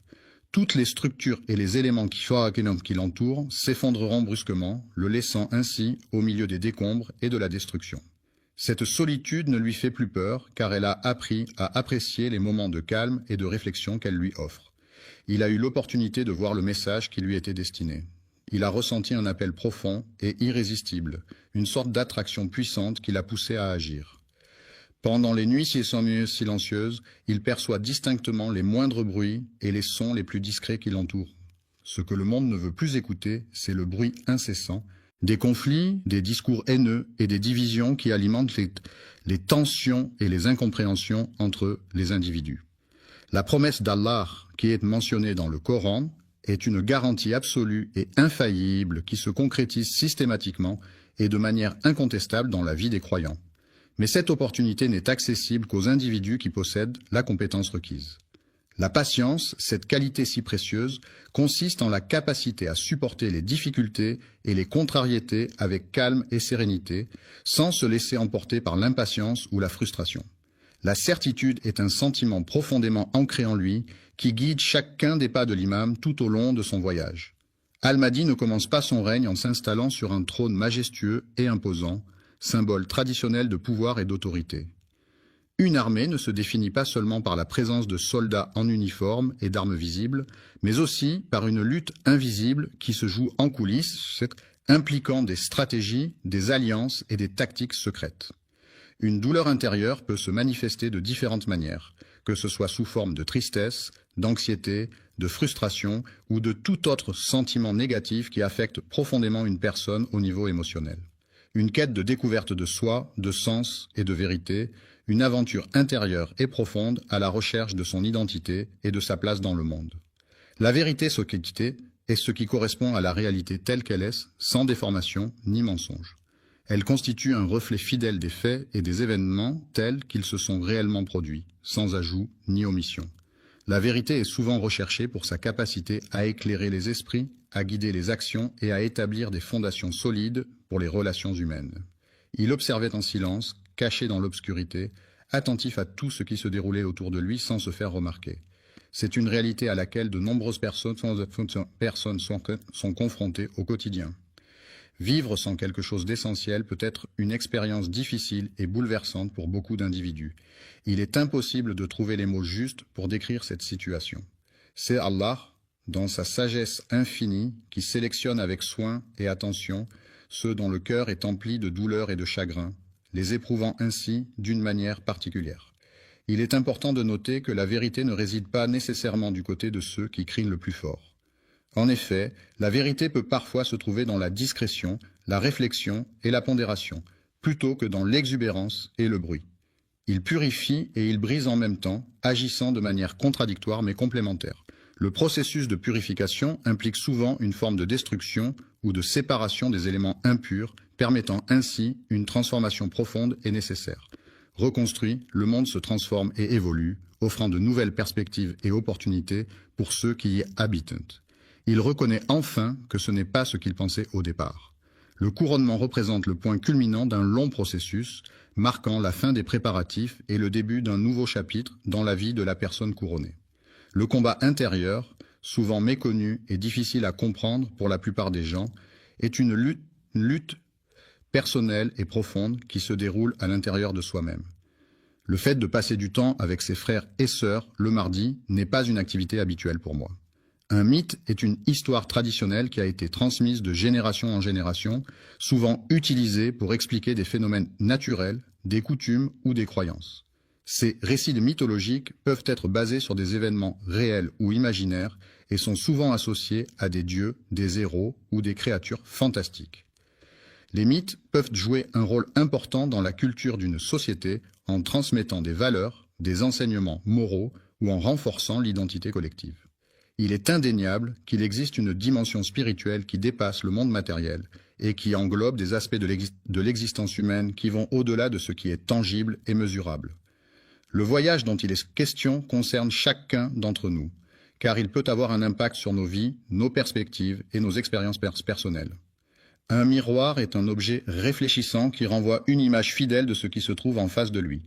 Toutes les structures et les éléments qui l'entourent s'effondreront brusquement, le laissant ainsi au milieu des décombres et de la destruction. Cette solitude ne lui fait plus peur, car elle a appris à apprécier les moments de calme et de réflexion qu'elle lui offre. Il a eu l'opportunité de voir le message qui lui était destiné. Il a ressenti un appel profond et irrésistible, une sorte d'attraction puissante qui l'a poussé à agir. Pendant les nuits silencieuses, il perçoit distinctement les moindres bruits et les sons les plus discrets qui l'entourent. Ce que le monde ne veut plus écouter, c'est le bruit incessant, des conflits, des discours haineux et des divisions qui alimentent les tensions et les incompréhensions entre les individus. La promesse d'Allah, qui est mentionnée dans le Coran, est une garantie absolue et infaillible qui se concrétise systématiquement et de manière incontestable dans la vie des croyants. Mais cette opportunité n'est accessible qu'aux individus qui possèdent la compétence requise. La patience, cette qualité si précieuse, consiste en la capacité à supporter les difficultés et les contrariétés avec calme et sérénité, sans se laisser emporter par l'impatience ou la frustration. La certitude est un sentiment profondément ancré en lui qui guide chacun des pas de l'imam tout au long de son voyage. Al-Mahdi ne commence pas son règne en s'installant sur un trône majestueux et imposant, symbole traditionnel de pouvoir et d'autorité. Une armée ne se définit pas seulement par la présence de soldats en uniforme et d'armes visibles, mais aussi par une lutte invisible qui se joue en coulisses, impliquant des stratégies, des alliances et des tactiques secrètes. Une douleur intérieure peut se manifester de différentes manières, que ce soit sous forme de tristesse, d'anxiété, de frustration ou de tout autre sentiment négatif qui affecte profondément une personne au niveau émotionnel. Une quête de découverte de soi, de sens et de vérité, une aventure intérieure et profonde à la recherche de son identité et de sa place dans le monde. La vérité est ce qui correspond à la réalité telle qu'elle est, sans déformation ni mensonge. Elle constitue un reflet fidèle des faits et des événements tels qu'ils se sont réellement produits, sans ajout ni omission. La vérité est souvent recherchée pour sa capacité à éclairer les esprits, à guider les actions et à établir des fondations solides pour les relations humaines. Il observait en silence, caché dans l'obscurité, attentif à tout ce qui se déroulait autour de lui sans se faire remarquer. C'est une réalité à laquelle de nombreuses personnes sont confrontées au quotidien. Vivre sans quelque chose d'essentiel peut être une expérience difficile et bouleversante pour beaucoup d'individus. Il est impossible de trouver les mots justes pour décrire cette situation. C'est Allah, dans sa sagesse infinie, qui sélectionne avec soin et attention ceux dont le cœur est empli de douleur et de chagrin, les éprouvant ainsi d'une manière particulière. Il est important de noter que la vérité ne réside pas nécessairement du côté de ceux qui crient le plus fort. En effet, la vérité peut parfois se trouver dans la discrétion, la réflexion et la pondération, plutôt que dans l'exubérance et le bruit. Il purifie et il brise en même temps, agissant de manière contradictoire mais complémentaire. Le processus de purification implique souvent une forme de destruction ou de séparation des éléments impurs, permettant ainsi une transformation profonde et nécessaire. Reconstruit, le monde se transforme et évolue, offrant de nouvelles perspectives et opportunités pour ceux qui y habitent. Il reconnaît enfin que ce n'est pas ce qu'il pensait au départ. Le couronnement représente le point culminant d'un long processus, marquant la fin des préparatifs et le début d'un nouveau chapitre dans la vie de la personne couronnée. Le combat intérieur, souvent méconnu et difficile à comprendre pour la plupart des gens, est une lutte personnelle et profonde qui se déroule à l'intérieur de soi-même. Le fait de passer du temps avec ses frères et sœurs le mardi n'est pas une activité habituelle pour moi. Un mythe est une histoire traditionnelle qui a été transmise de génération en génération, souvent utilisée pour expliquer des phénomènes naturels, des coutumes ou des croyances. Ces récits mythologiques peuvent être basés sur des événements réels ou imaginaires et sont souvent associés à des dieux, des héros ou des créatures fantastiques. Les mythes peuvent jouer un rôle important dans la culture d'une société en transmettant des valeurs, des enseignements moraux ou en renforçant l'identité collective. Il est indéniable qu'il existe une dimension spirituelle qui dépasse le monde matériel et qui englobe des aspects de l'existence humaine qui vont au-delà de ce qui est tangible et mesurable. Le voyage dont il est question concerne chacun d'entre nous, car il peut avoir un impact sur nos vies, nos perspectives et nos expériences personnelles. Un miroir est un objet réfléchissant qui renvoie une image fidèle de ce qui se trouve en face de lui.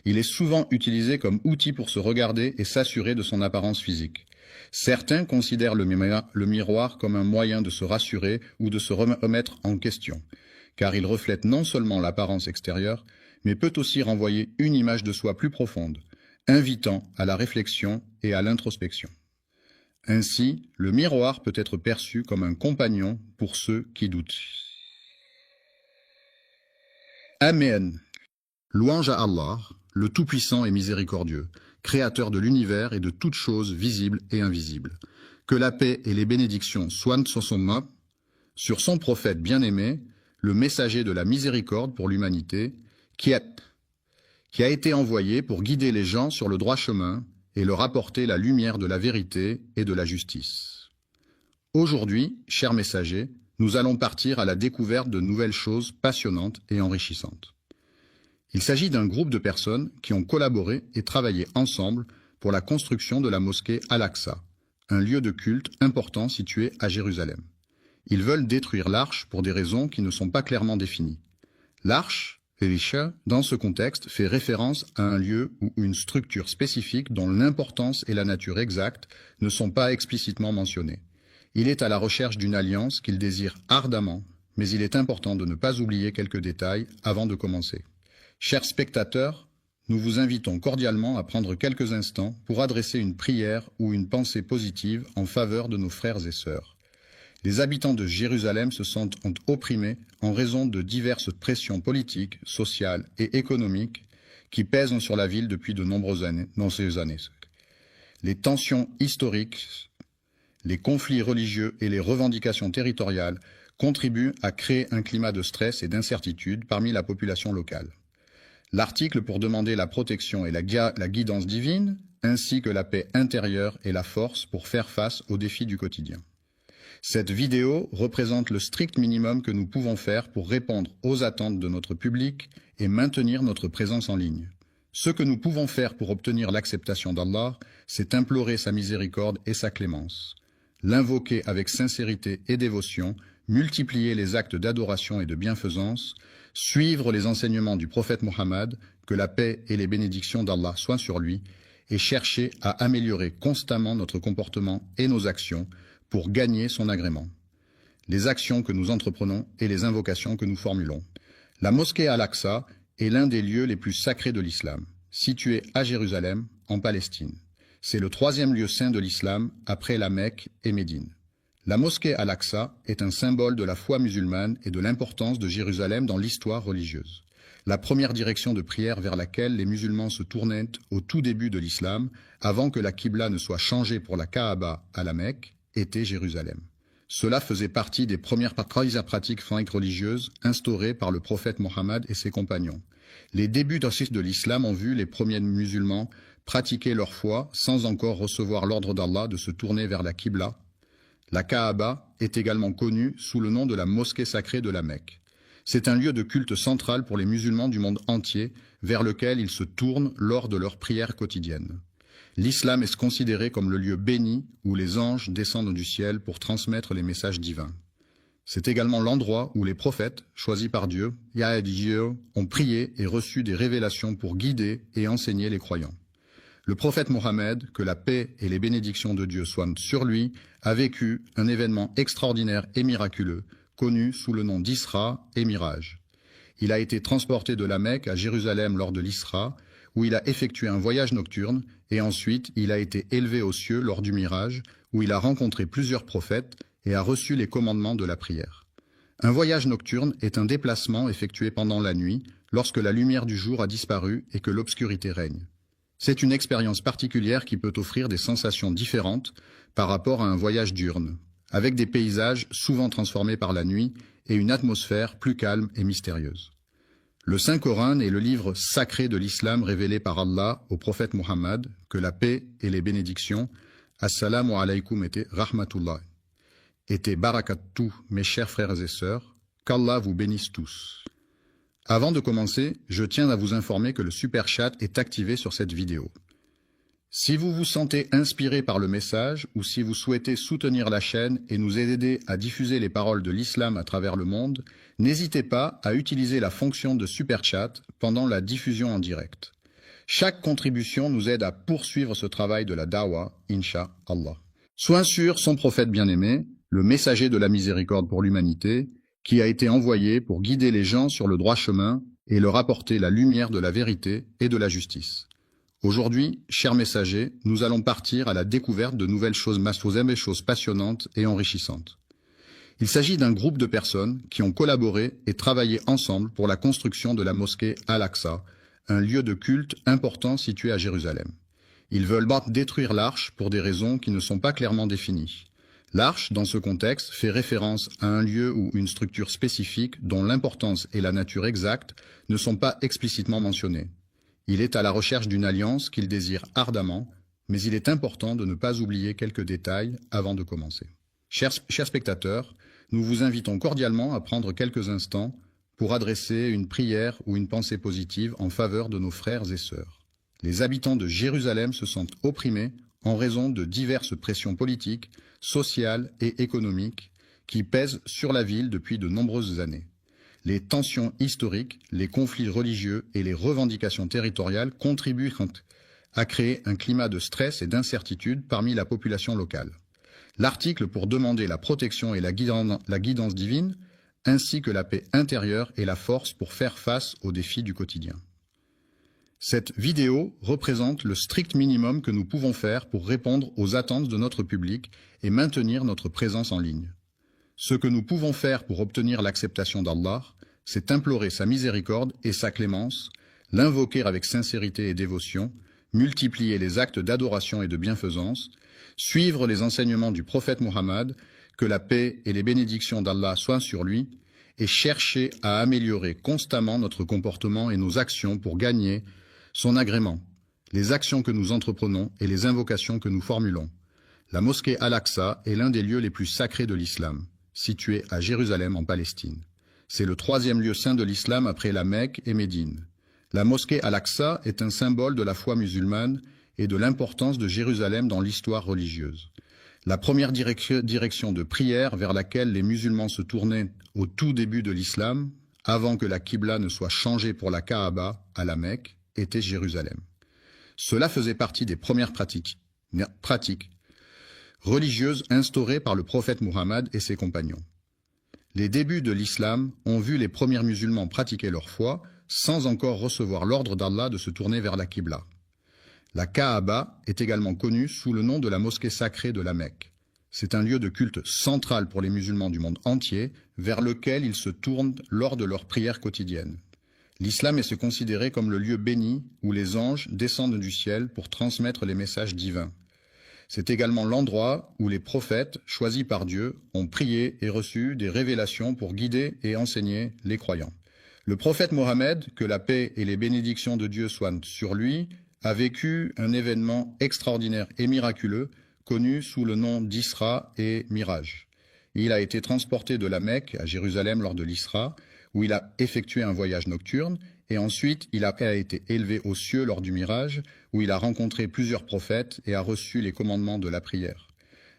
Il est souvent utilisé comme outil pour se regarder et s'assurer de son apparence physique. Certains considèrent le miroir comme un moyen de se rassurer ou de se remettre en question, car il reflète non seulement l'apparence extérieure, mais peut aussi renvoyer une image de soi plus profonde, invitant à la réflexion et à l'introspection. Ainsi, le miroir peut être perçu comme un compagnon pour ceux qui doutent. Amen. Louange à Allah, le Tout-Puissant et Miséricordieux, Créateur de l'univers et de toutes choses visibles et invisibles. Que la paix et les bénédictions soient sur son prophète bien-aimé, le messager de la miséricorde pour l'humanité, qui a été envoyé pour guider les gens sur le droit chemin et leur apporter la lumière de la vérité et de la justice. Aujourd'hui, chers messagers, nous allons partir à la découverte de nouvelles choses passionnantes et enrichissantes. Il s'agit d'un groupe de personnes qui ont collaboré et travaillé ensemble pour la construction de la mosquée Al-Aqsa, un lieu de culte important situé à Jérusalem. Ils veulent détruire l'arche pour des raisons qui ne sont pas clairement définies. L'arche, Elisha, dans ce contexte, fait référence à un lieu ou une structure spécifique dont l'importance et la nature exacte ne sont pas explicitement mentionnées. Il est à la recherche d'une alliance qu'il désire ardemment, mais il est important de ne pas oublier quelques détails avant de commencer. Chers spectateurs, nous vous invitons cordialement à prendre quelques instants pour adresser une prière ou une pensée positive en faveur de nos frères et sœurs. Les habitants de Jérusalem se sentent opprimés en raison de diverses pressions politiques, sociales et économiques qui pèsent sur la ville depuis de nombreuses années, Les tensions historiques, les conflits religieux et les revendications territoriales contribuent à créer un climat de stress et d'incertitude parmi la population locale. L'article pour demander la protection et la guidance divine, ainsi que la paix intérieure et la force pour faire face aux défis du quotidien. Cette vidéo représente le strict minimum que nous pouvons faire pour répondre aux attentes de notre public et maintenir notre présence en ligne. Ce que nous pouvons faire pour obtenir l'acceptation d'Allah, c'est implorer sa miséricorde et sa clémence, l'invoquer avec sincérité et dévotion, multiplier les actes d'adoration et de bienfaisance, suivre les enseignements du prophète Mohammed, que la paix et les bénédictions d'Allah soient sur lui, et chercher à améliorer constamment notre comportement et nos actions pour gagner son agrément. Les actions que nous entreprenons et les invocations que nous formulons. La mosquée Al-Aqsa est l'un des lieux les plus sacrés de l'islam, situé à Jérusalem, en Palestine. C'est le troisième lieu saint de l'islam après la Mecque et Médine. La mosquée Al-Aqsa est un symbole de la foi musulmane et de l'importance de Jérusalem dans l'histoire religieuse. La première direction de prière vers laquelle les musulmans se tournaient au tout début de l'islam, avant que la Qibla ne soit changée pour la Kaaba à la Mecque, était Jérusalem. Cela faisait partie des premières pratiques religieuses instaurées par le prophète Mohammed et ses compagnons. Les débuts de l'islam ont vu les premiers musulmans pratiquer leur foi sans encore recevoir l'ordre d'Allah de se tourner vers la Qibla. La Kaaba est également connue sous le nom de la mosquée sacrée de la Mecque. C'est un lieu de culte central pour les musulmans du monde entier, vers lequel ils se tournent lors de leurs prières quotidiennes. L'islam est considéré comme le lieu béni où les anges descendent du ciel pour transmettre les messages divins. C'est également l'endroit où les prophètes, choisis par Dieu, ont prié et reçu des révélations pour guider et enseigner les croyants. Le prophète Mohammed, que la paix et les bénédictions de Dieu soient sur lui, a vécu un événement extraordinaire et miraculeux, connu sous le nom d'Isra et Miraj. Il a été transporté de la Mecque à Jérusalem lors de l'Isra, où il a effectué un voyage nocturne, et ensuite il a été élevé aux cieux lors du Miraj, où il a rencontré plusieurs prophètes et a reçu les commandements de la prière. Un voyage nocturne est un déplacement effectué pendant la nuit, lorsque la lumière du jour a disparu et que l'obscurité règne. C'est une expérience particulière qui peut offrir des sensations différentes par rapport à un voyage diurne, avec des paysages souvent transformés par la nuit et une atmosphère plus calme et mystérieuse. Le Saint-Coran est le livre sacré de l'islam révélé par Allah au prophète Mohammed, que la paix et les bénédictions, assalamu alaykum et rahmatullah, et barakatuh, mes chers frères et sœurs, qu'Allah vous bénisse tous. Avant de commencer, je tiens à vous informer que le super chat est activé sur cette vidéo. Si vous vous sentez inspiré par le message ou si vous souhaitez soutenir la chaîne et nous aider à diffuser les paroles de l'islam à travers le monde, n'hésitez pas à utiliser la fonction de super chat pendant la diffusion en direct. Chaque contribution nous aide à poursuivre ce travail de la dawa, Inch'Allah. Soit sur son prophète bien-aimé, le messager de la miséricorde pour l'humanité, qui a été envoyé pour guider les gens sur le droit chemin et leur apporter la lumière de la vérité et de la justice. Aujourd'hui, chers messagers, nous allons partir à la découverte de nouvelles choses passionnantes et enrichissantes. Il s'agit d'un groupe de personnes qui ont collaboré et travaillé ensemble pour la construction de la mosquée Al-Aqsa, un lieu de culte important situé à Jérusalem. Ils veulent détruire l'arche pour des raisons qui ne sont pas clairement définies. L'arche, dans ce contexte, fait référence à un lieu ou une structure spécifique dont l'importance et la nature exacte ne sont pas explicitement mentionnées. Il est à la recherche d'une alliance qu'il désire ardemment, mais il est important de ne pas oublier quelques détails avant de commencer. Chers spectateurs, nous vous invitons cordialement à prendre quelques instants pour adresser une prière ou une pensée positive en faveur de nos frères et sœurs. Les habitants de Jérusalem se sentent opprimés en raison de diverses pressions politiques, sociales et économiques qui pèsent sur la ville depuis de nombreuses années. Les tensions historiques, les conflits religieux et les revendications territoriales contribuent à créer un climat de stress et d'incertitude parmi la population locale. L'article pour demander la protection et la guidance divine, ainsi que la paix intérieure et la force pour faire face aux défis du quotidien. Cette vidéo représente le strict minimum que nous pouvons faire pour répondre aux attentes de notre public et maintenir notre présence en ligne. Ce que nous pouvons faire pour obtenir l'acceptation d'Allah, c'est implorer sa miséricorde et sa clémence, l'invoquer avec sincérité et dévotion, multiplier les actes d'adoration et de bienfaisance, suivre les enseignements du prophète Mohammed, que la paix et les bénédictions d'Allah soient sur lui, et chercher à améliorer constamment notre comportement et nos actions pour gagner son agrément, les actions que nous entreprenons et les invocations que nous formulons. La mosquée Al-Aqsa est l'un des lieux les plus sacrés de l'islam, situé à Jérusalem en Palestine. C'est le troisième lieu saint de l'islam après la Mecque et Médine. La mosquée Al-Aqsa est un symbole de la foi musulmane et de l'importance de Jérusalem dans l'histoire religieuse. La première direction de prière vers laquelle les musulmans se tournaient au tout début de l'islam, avant que la Qibla ne soit changée pour la Kaaba à la Mecque, était Jérusalem. Cela faisait partie des premières pratiques religieuses instaurées par le prophète Muhammad et ses compagnons. Les débuts de l'islam ont vu les premiers musulmans pratiquer leur foi sans encore recevoir l'ordre d'Allah de se tourner vers la Qibla. La Kaaba est également connue sous le nom de la mosquée sacrée de la Mecque. C'est un lieu de culte central pour les musulmans du monde entier, vers lequel ils se tournent lors de leurs prières quotidiennes. L'islam est se considéré comme le lieu béni où les anges descendent du ciel pour transmettre les messages divins. C'est également l'endroit où les prophètes, choisis par Dieu, ont prié et reçu des révélations pour guider et enseigner les croyants. Le prophète Mohammed, que la paix et les bénédictions de Dieu soient sur lui, a vécu un événement extraordinaire et miraculeux, connu sous le nom d'Isra et Miraj. Il a été transporté de la Mecque à Jérusalem lors de l'Isra, où il a effectué un voyage nocturne, et ensuite il a été élevé aux cieux lors du Miraj, où il a rencontré plusieurs prophètes et a reçu les commandements de la prière.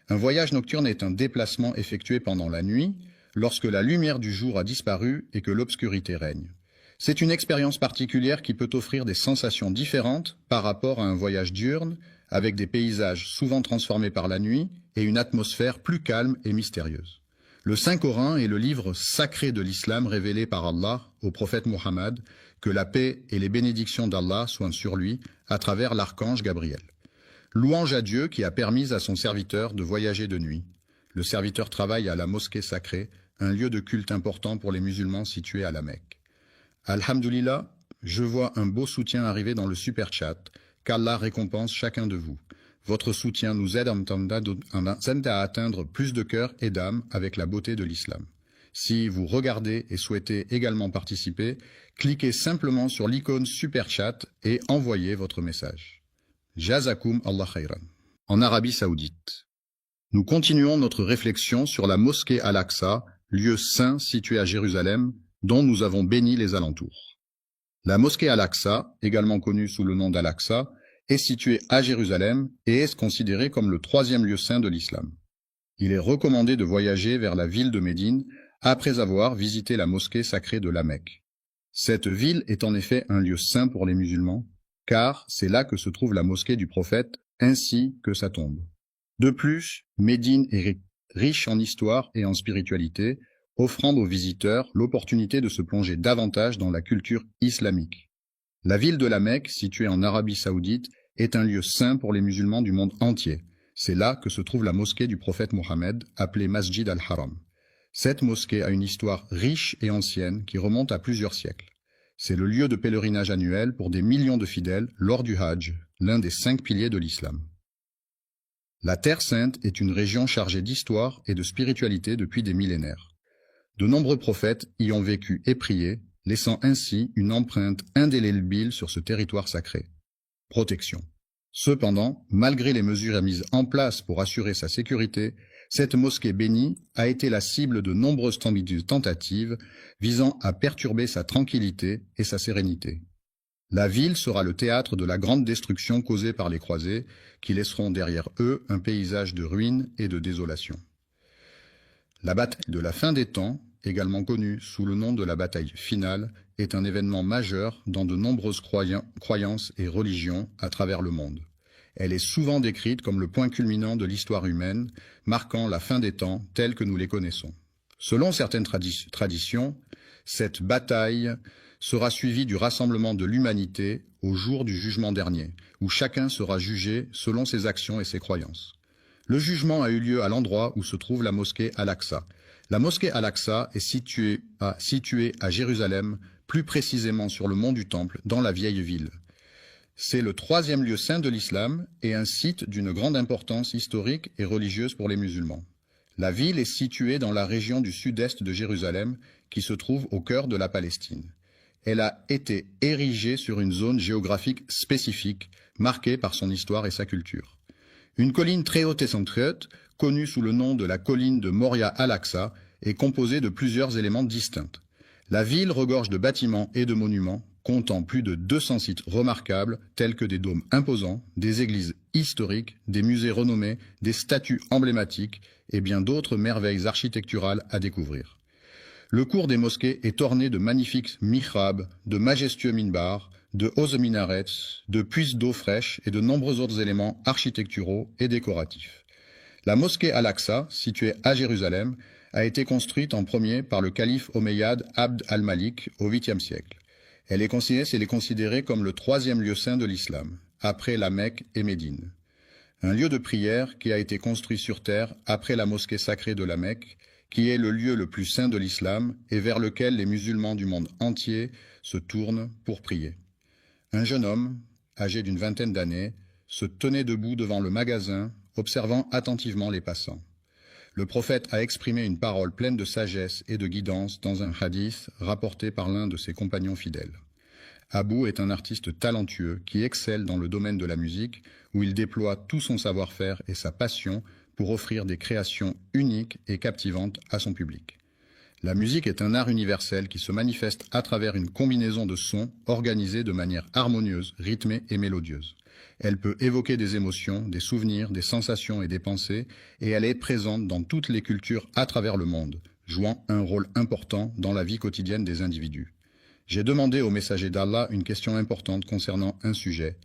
Un voyage nocturne est un déplacement effectué pendant la nuit, lorsque la lumière du jour a disparu et que l'obscurité règne. C'est une expérience particulière qui peut offrir des sensations différentes par rapport à un voyage diurne, avec des paysages souvent transformés par la nuit et une atmosphère plus calme et mystérieuse. Le Saint-Coran est le livre sacré de l'islam révélé par Allah au prophète Muhammad, que la paix et les bénédictions d'Allah soient sur lui à travers l'archange Gabriel. Louange à Dieu qui a permis à son serviteur de voyager de nuit. Le serviteur travaille à la mosquée sacrée, un lieu de culte important pour les musulmans situé à la Mecque. Alhamdulillah, je vois un beau soutien arriver dans le super chat. Qu'Allah récompense chacun de vous. Votre soutien nous aide à atteindre plus de cœurs et d'âmes avec la beauté de l'islam. Si vous regardez et souhaitez également participer, cliquez simplement sur l'icône Super Chat et envoyez votre message. Jazakum Allah khayran. En Arabie Saoudite. Nous continuons notre réflexion sur la mosquée Al-Aqsa, lieu saint situé à Jérusalem, dont nous avons béni les alentours. La mosquée Al-Aqsa, également connue sous le nom d'Al-Aqsa, est située à Jérusalem et est considérée comme le troisième lieu saint de l'islam. Il est recommandé de voyager vers la ville de Médine après avoir visité la mosquée sacrée de la Mecque. Cette ville est en effet un lieu saint pour les musulmans, car c'est là que se trouve la mosquée du prophète ainsi que sa tombe. De plus, Médine est riche en histoire et en spiritualité, offrant aux visiteurs l'opportunité de se plonger davantage dans la culture islamique. La ville de la Mecque, située en Arabie Saoudite, est un lieu saint pour les musulmans du monde entier. C'est là que se trouve la mosquée du prophète Mohammed, appelée Masjid al-Haram. Cette mosquée a une histoire riche et ancienne qui remonte à plusieurs siècles. C'est le lieu de pèlerinage annuel pour des millions de fidèles lors du Hajj, l'un des 5 piliers de l'islam. La Terre Sainte est une région chargée d'histoire et de spiritualité depuis des millénaires. De nombreux prophètes y ont vécu et prié, laissant ainsi une empreinte indélébile sur ce territoire sacré. Protection. Cependant, malgré les mesures mises en place pour assurer sa sécurité, cette mosquée bénie a été la cible de nombreuses tentatives visant à perturber sa tranquillité et sa sérénité. La ville sera le théâtre de la grande destruction causée par les croisés, qui laisseront derrière eux un paysage de ruines et de désolation. La bataille de la fin des temps, également connue sous le nom de la bataille finale, est un événement majeur dans de nombreuses croyances et religions à travers le monde. Elle est souvent décrite comme le point culminant de l'histoire humaine, marquant la fin des temps tels que nous les connaissons. Selon certaines traditions, cette bataille sera suivie du rassemblement de l'humanité au jour du jugement dernier, où chacun sera jugé selon ses actions et ses croyances. Le jugement a eu lieu à l'endroit où se trouve la mosquée Al-Aqsa. La mosquée Al-Aqsa est située à Jérusalem, plus précisément sur le mont du Temple, dans la vieille ville. C'est le troisième lieu saint de l'islam et un site d'une grande importance historique et religieuse pour les musulmans. La ville est située dans la région du sud-est de Jérusalem, qui se trouve au cœur de la Palestine. Elle a été érigée sur une zone géographique spécifique, marquée par son histoire et sa culture. Une colline très haute et centrieuse, connue sous le nom de la colline de Moria Al-Aqsa, est composée de plusieurs éléments distincts. La ville regorge de bâtiments et de monuments, comptant plus de 200 sites remarquables, tels que des dômes imposants, des églises historiques, des musées renommés, des statues emblématiques et bien d'autres merveilles architecturales à découvrir. Le cours des mosquées est orné de magnifiques mihrabs, de majestueux minbars, de hauts minarets, de puits d'eau fraîche et de nombreux autres éléments architecturaux et décoratifs. La mosquée Al-Aqsa, située à Jérusalem, a été construite en premier par le calife omeyyade Abd al-Malik au 8e siècle. Elle est considérée comme le troisième lieu saint de l'islam, après la Mecque et Médine. Un lieu de prière qui a été construit sur terre après la mosquée sacrée de la Mecque, qui est le lieu le plus saint de l'islam et vers lequel les musulmans du monde entier se tournent pour prier. Un jeune homme, âgé d'une vingtaine d'années, se tenait debout devant le magasin, observant attentivement les passants. Le prophète a exprimé une parole pleine de sagesse et de guidance dans un hadith rapporté par l'un de ses compagnons fidèles. Abou est un artiste talentueux qui excelle dans le domaine de la musique, où il déploie tout son savoir-faire et sa passion pour offrir des créations uniques et captivantes à son public. La musique est un art universel qui se manifeste à travers une combinaison de sons organisés de manière harmonieuse, rythmée et mélodieuse. Elle peut évoquer des émotions, des souvenirs, des sensations et des pensées, et elle est présente dans toutes les cultures à travers le monde, jouant un rôle important dans la vie quotidienne des individus. J'ai demandé au messager d'Allah une question importante concernant un sujet.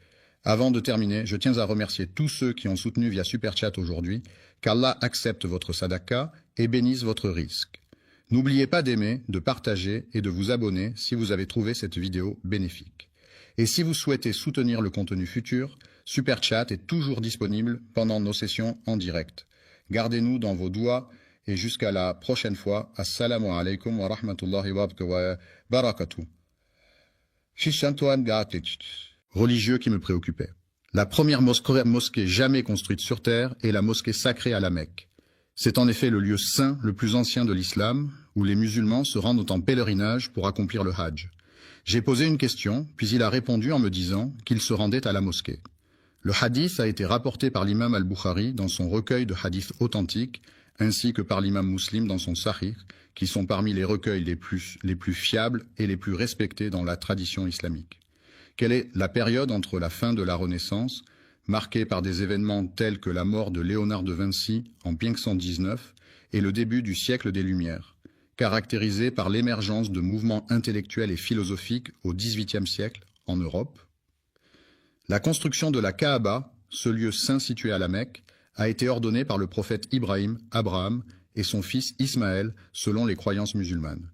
Avant de terminer, je tiens à remercier tous ceux qui ont soutenu via Super Chat aujourd'hui, qu'Allah accepte votre sadaqa et bénisse votre risque. N'oubliez pas d'aimer, de partager et de vous abonner si vous avez trouvé cette vidéo bénéfique. Et si vous souhaitez soutenir le contenu futur, Super Chat est toujours disponible pendant nos sessions en direct. Gardez-nous dans vos doigts et jusqu'à la prochaine fois. Assalamu alaikum wa rahmatullahi wa barakatuh. Religieux qui me préoccupait. La première mosquée jamais construite sur terre est la mosquée sacrée à la Mecque. C'est en effet le lieu saint le plus ancien de l'islam, où les musulmans se rendent en pèlerinage pour accomplir le Hajj. J'ai posé une question, puis il a répondu en me disant qu'il se rendait à la mosquée. Le hadith a été rapporté par l'imam al-Bukhari dans son recueil de hadiths authentiques, ainsi que par l'imam Muslim dans son Sahih, qui sont parmi les recueils les plus fiables et les plus respectés dans la tradition islamique. Quelle est la période entre la fin de la Renaissance, marquée par des événements tels que la mort de Léonard de Vinci en 1519, et le début du siècle des Lumières, caractérisée par l'émergence de mouvements intellectuels et philosophiques au XVIIIe siècle en Europe? La construction de la Kaaba, ce lieu saint situé à la Mecque, a été ordonnée par le prophète Ibrahim, Abraham et son fils Ismaël selon les croyances musulmanes.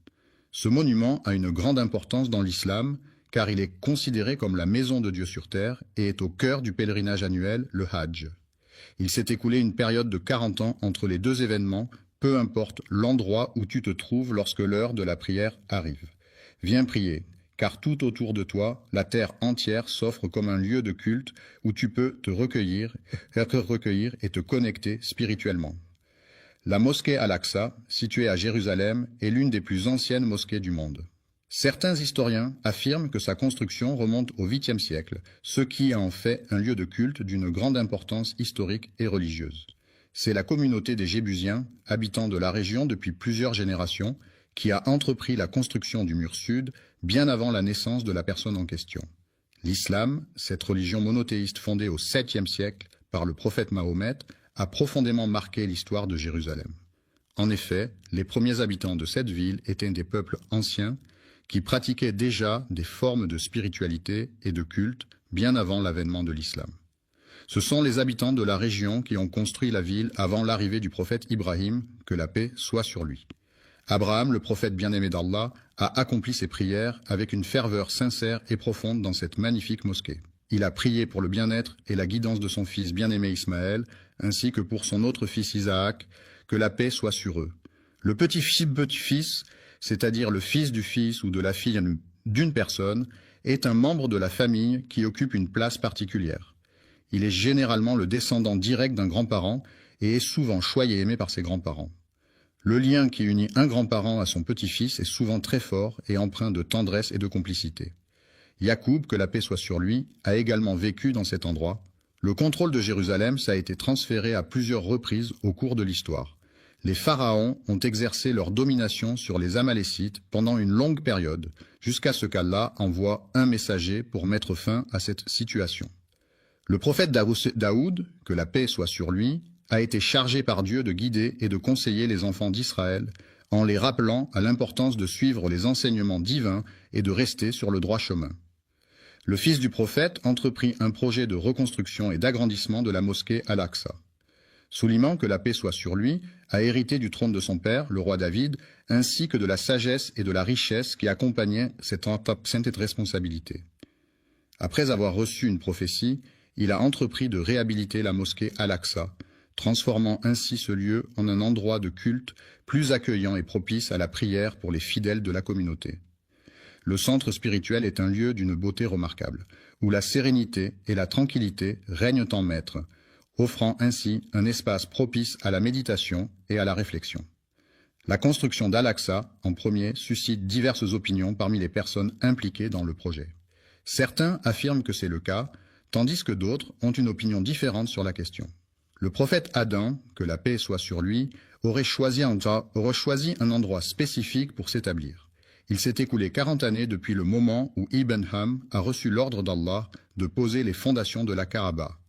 Ce monument a une grande importance dans l'islam car il est considéré comme la maison de Dieu sur terre et est au cœur du pèlerinage annuel, le Hajj. Il s'est écoulé une période de 40 ans entre les deux événements, peu importe l'endroit où tu te trouves lorsque l'heure de la prière arrive. Viens prier, car tout autour de toi, la terre entière s'offre comme un lieu de culte où tu peux te recueillir et te connecter spirituellement. La mosquée Al-Aqsa, située à Jérusalem, est l'une des plus anciennes mosquées du monde. Certains historiens affirment que sa construction remonte au 8e siècle, ce qui en fait un lieu de culte d'une grande importance historique et religieuse. C'est la communauté des Jébusiens, habitants de la région depuis plusieurs générations, qui a entrepris la construction du mur sud bien avant la naissance de la personne en question. L'islam, cette religion monothéiste fondée au 7e siècle par le prophète Mahomet, a profondément marqué l'histoire de Jérusalem. En effet, les premiers habitants de cette ville étaient des peuples anciens qui pratiquaient déjà des formes de spiritualité et de culte bien avant l'avènement de l'islam. Ce sont les habitants de la région qui ont construit la ville avant l'arrivée du prophète Ibrahim, que la paix soit sur lui. Abraham, le prophète bien-aimé d'Allah, a accompli ses prières avec une ferveur sincère et profonde dans cette magnifique mosquée. Il a prié pour le bien-être et la guidance de son fils bien-aimé Ismaël, ainsi que pour son autre fils Isaac, que la paix soit sur eux. Le petit-fils, c'est-à-dire le fils du fils ou de la fille d'une personne, est un membre de la famille qui occupe une place particulière. Il est généralement le descendant direct d'un grand-parent et est souvent choyé et aimé par ses grands-parents. Le lien qui unit un grand-parent à son petit-fils est souvent très fort et empreint de tendresse et de complicité. Yacoub, que la paix soit sur lui, a également vécu dans cet endroit. Le contrôle de Jérusalem a été transféré à plusieurs reprises au cours de l'histoire. Les pharaons ont exercé leur domination sur les Amalécites pendant une longue période, jusqu'à ce qu'Allah envoie un messager pour mettre fin à cette situation. Le prophète Daoud, que la paix soit sur lui, a été chargé par Dieu de guider et de conseiller les enfants d'Israël en les rappelant à l'importance de suivre les enseignements divins et de rester sur le droit chemin. Le fils du prophète entreprit un projet de reconstruction et d'agrandissement de la mosquée Al-Aqsa. Sulayman, que la paix soit sur lui, a hérité du trône de son père, le roi David, ainsi que de la sagesse et de la richesse qui accompagnaient cette sainte responsabilité. Après avoir reçu une prophétie, il a entrepris de réhabiliter la mosquée Al-Aqsa, transformant ainsi ce lieu en un endroit de culte plus accueillant et propice à la prière pour les fidèles de la communauté. Le centre spirituel est un lieu d'une beauté remarquable, où la sérénité et la tranquillité règnent en maître, offrant ainsi un espace propice à la méditation et à la réflexion. La construction d'Al-Aqsa, en premier, suscite diverses opinions parmi les personnes impliquées dans le projet. Certains affirment que c'est le cas, tandis que d'autres ont une opinion différente sur la question. Le prophète Adam, que la paix soit sur lui, aurait choisi un endroit spécifique pour s'établir. Il s'est écoulé 40 années depuis le moment où Ibn Ham a reçu l'ordre d'Allah de poser les fondations de la Kaaba.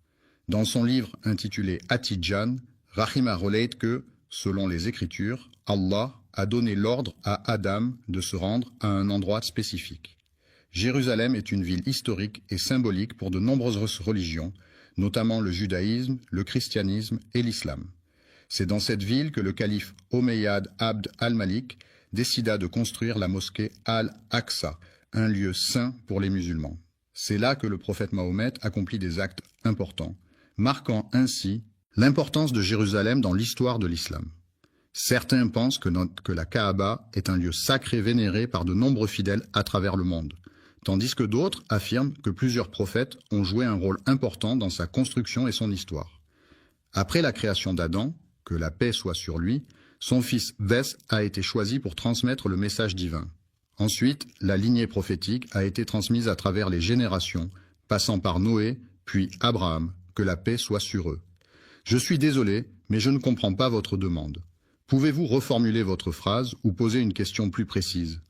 Dans son livre intitulé At-Tidjan, Rahima relate que, selon les Écritures, Allah a donné l'ordre à Adam de se rendre à un endroit spécifique. Jérusalem est une ville historique et symbolique pour de nombreuses religions, notamment le judaïsme, le christianisme et l'islam. C'est dans cette ville que le calife Omeyyad Abd al-Malik décida de construire la mosquée Al-Aqsa, un lieu saint pour les musulmans. C'est là que le prophète Mahomet accomplit des actes importants, marquant ainsi l'importance de Jérusalem dans l'histoire de l'islam. Certains pensent que la Kaaba est un lieu sacré vénéré par de nombreux fidèles à travers le monde, tandis que d'autres affirment que plusieurs prophètes ont joué un rôle important dans sa construction et son histoire. Après la création d'Adam, que la paix soit sur lui, son fils Vès a été choisi pour transmettre le message divin. Ensuite, la lignée prophétique a été transmise à travers les générations, passant par Noé, puis Abraham, que la paix soit sur eux. Je suis désolé, mais je ne comprends pas votre demande. Pouvez-vous reformuler votre phrase ou poser une question plus précise?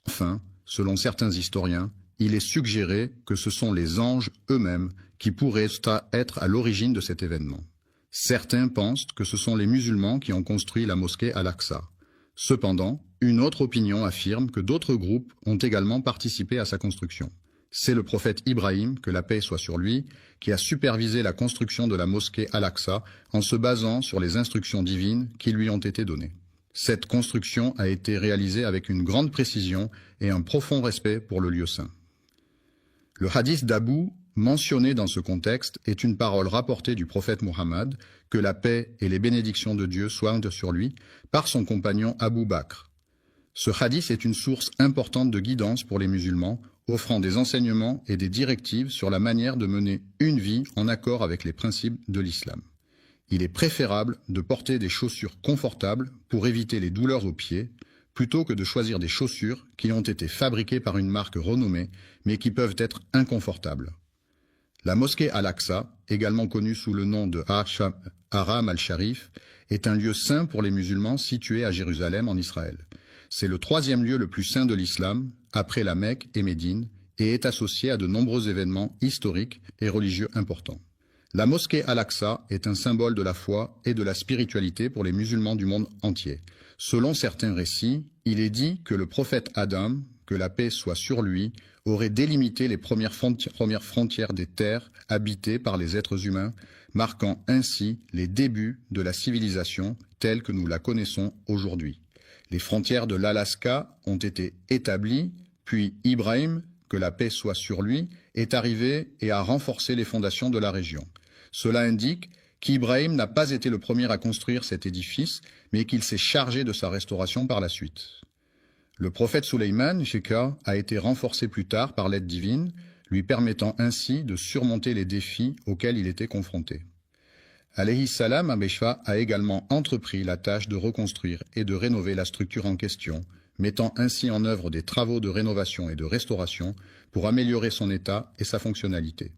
Enfin, selon certains historiens, il est suggéré que ce sont les anges eux-mêmes qui pourraient être à l'origine de cet événement. Certains pensent que ce sont les musulmans qui ont construit la mosquée Al-Aqsa. Cependant, une autre opinion affirme que d'autres groupes ont également participé à sa construction. C'est le prophète Ibrahim, que la paix soit sur lui, qui a supervisé la construction de la mosquée Al-Aqsa en se basant sur les instructions divines qui lui ont été données. Cette construction a été réalisée avec une grande précision et un profond respect pour le lieu saint. Le hadith d'Abu, mentionné dans ce contexte, est une parole rapportée du prophète Muhammad, que la paix et les bénédictions de Dieu soient sur lui, par son compagnon Abu Bakr. Ce hadith est une source importante de guidance pour les musulmans, offrant des enseignements et des directives sur la manière de mener une vie en accord avec les principes de l'islam. Il est préférable de porter des chaussures confortables pour éviter les douleurs aux pieds, plutôt que de choisir des chaussures qui ont été fabriquées par une marque renommée, mais qui peuvent être inconfortables. La mosquée Al-Aqsa, également connue sous le nom de Haram al-Sharif, est un lieu saint pour les musulmans situé à Jérusalem en Israël. C'est le troisième lieu le plus saint de l'islam, après la Mecque et Médine, et est associé à de nombreux événements historiques et religieux importants. La mosquée Al-Aqsa est un symbole de la foi et de la spiritualité pour les musulmans du monde entier. Selon certains récits, il est dit que le prophète Adam, que la paix soit sur lui, aurait délimité les premières frontières des terres habitées par les êtres humains, marquant ainsi les débuts de la civilisation telle que nous la connaissons aujourd'hui. Les frontières de l'Alaska ont été établies, puis Ibrahim, que la paix soit sur lui, est arrivé et a renforcé les fondations de la région. Cela indique qu'Ibrahim n'a pas été le premier à construire cet édifice, mais qu'il s'est chargé de sa restauration par la suite. Le prophète Sulayman, Sheka, a été renforcé plus tard par l'aide divine, lui permettant ainsi de surmonter les défis auxquels il était confronté. Alayhi salam Abeshfa a également entrepris la tâche de reconstruire et de rénover la structure en question, mettant ainsi en œuvre des travaux de rénovation et de restauration pour améliorer son état et sa fonctionnalité.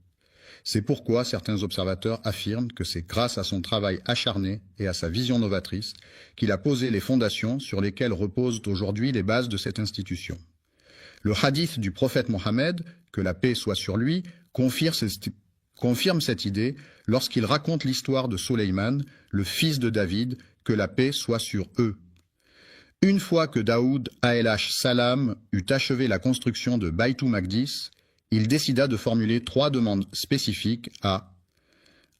C'est pourquoi certains observateurs affirment que c'est grâce à son travail acharné et à sa vision novatrice qu'il a posé les fondations sur lesquelles reposent aujourd'hui les bases de cette institution. Le hadith du prophète Mohammed, que la paix soit sur lui, confirme cette idée lorsqu'il raconte l'histoire de Sulayman, le fils de David, que la paix soit sur eux. Une fois que Daoud a.l.h. Salam eut achevé la construction de Baytul Maqdis, il décida de formuler 3 demandes spécifiques à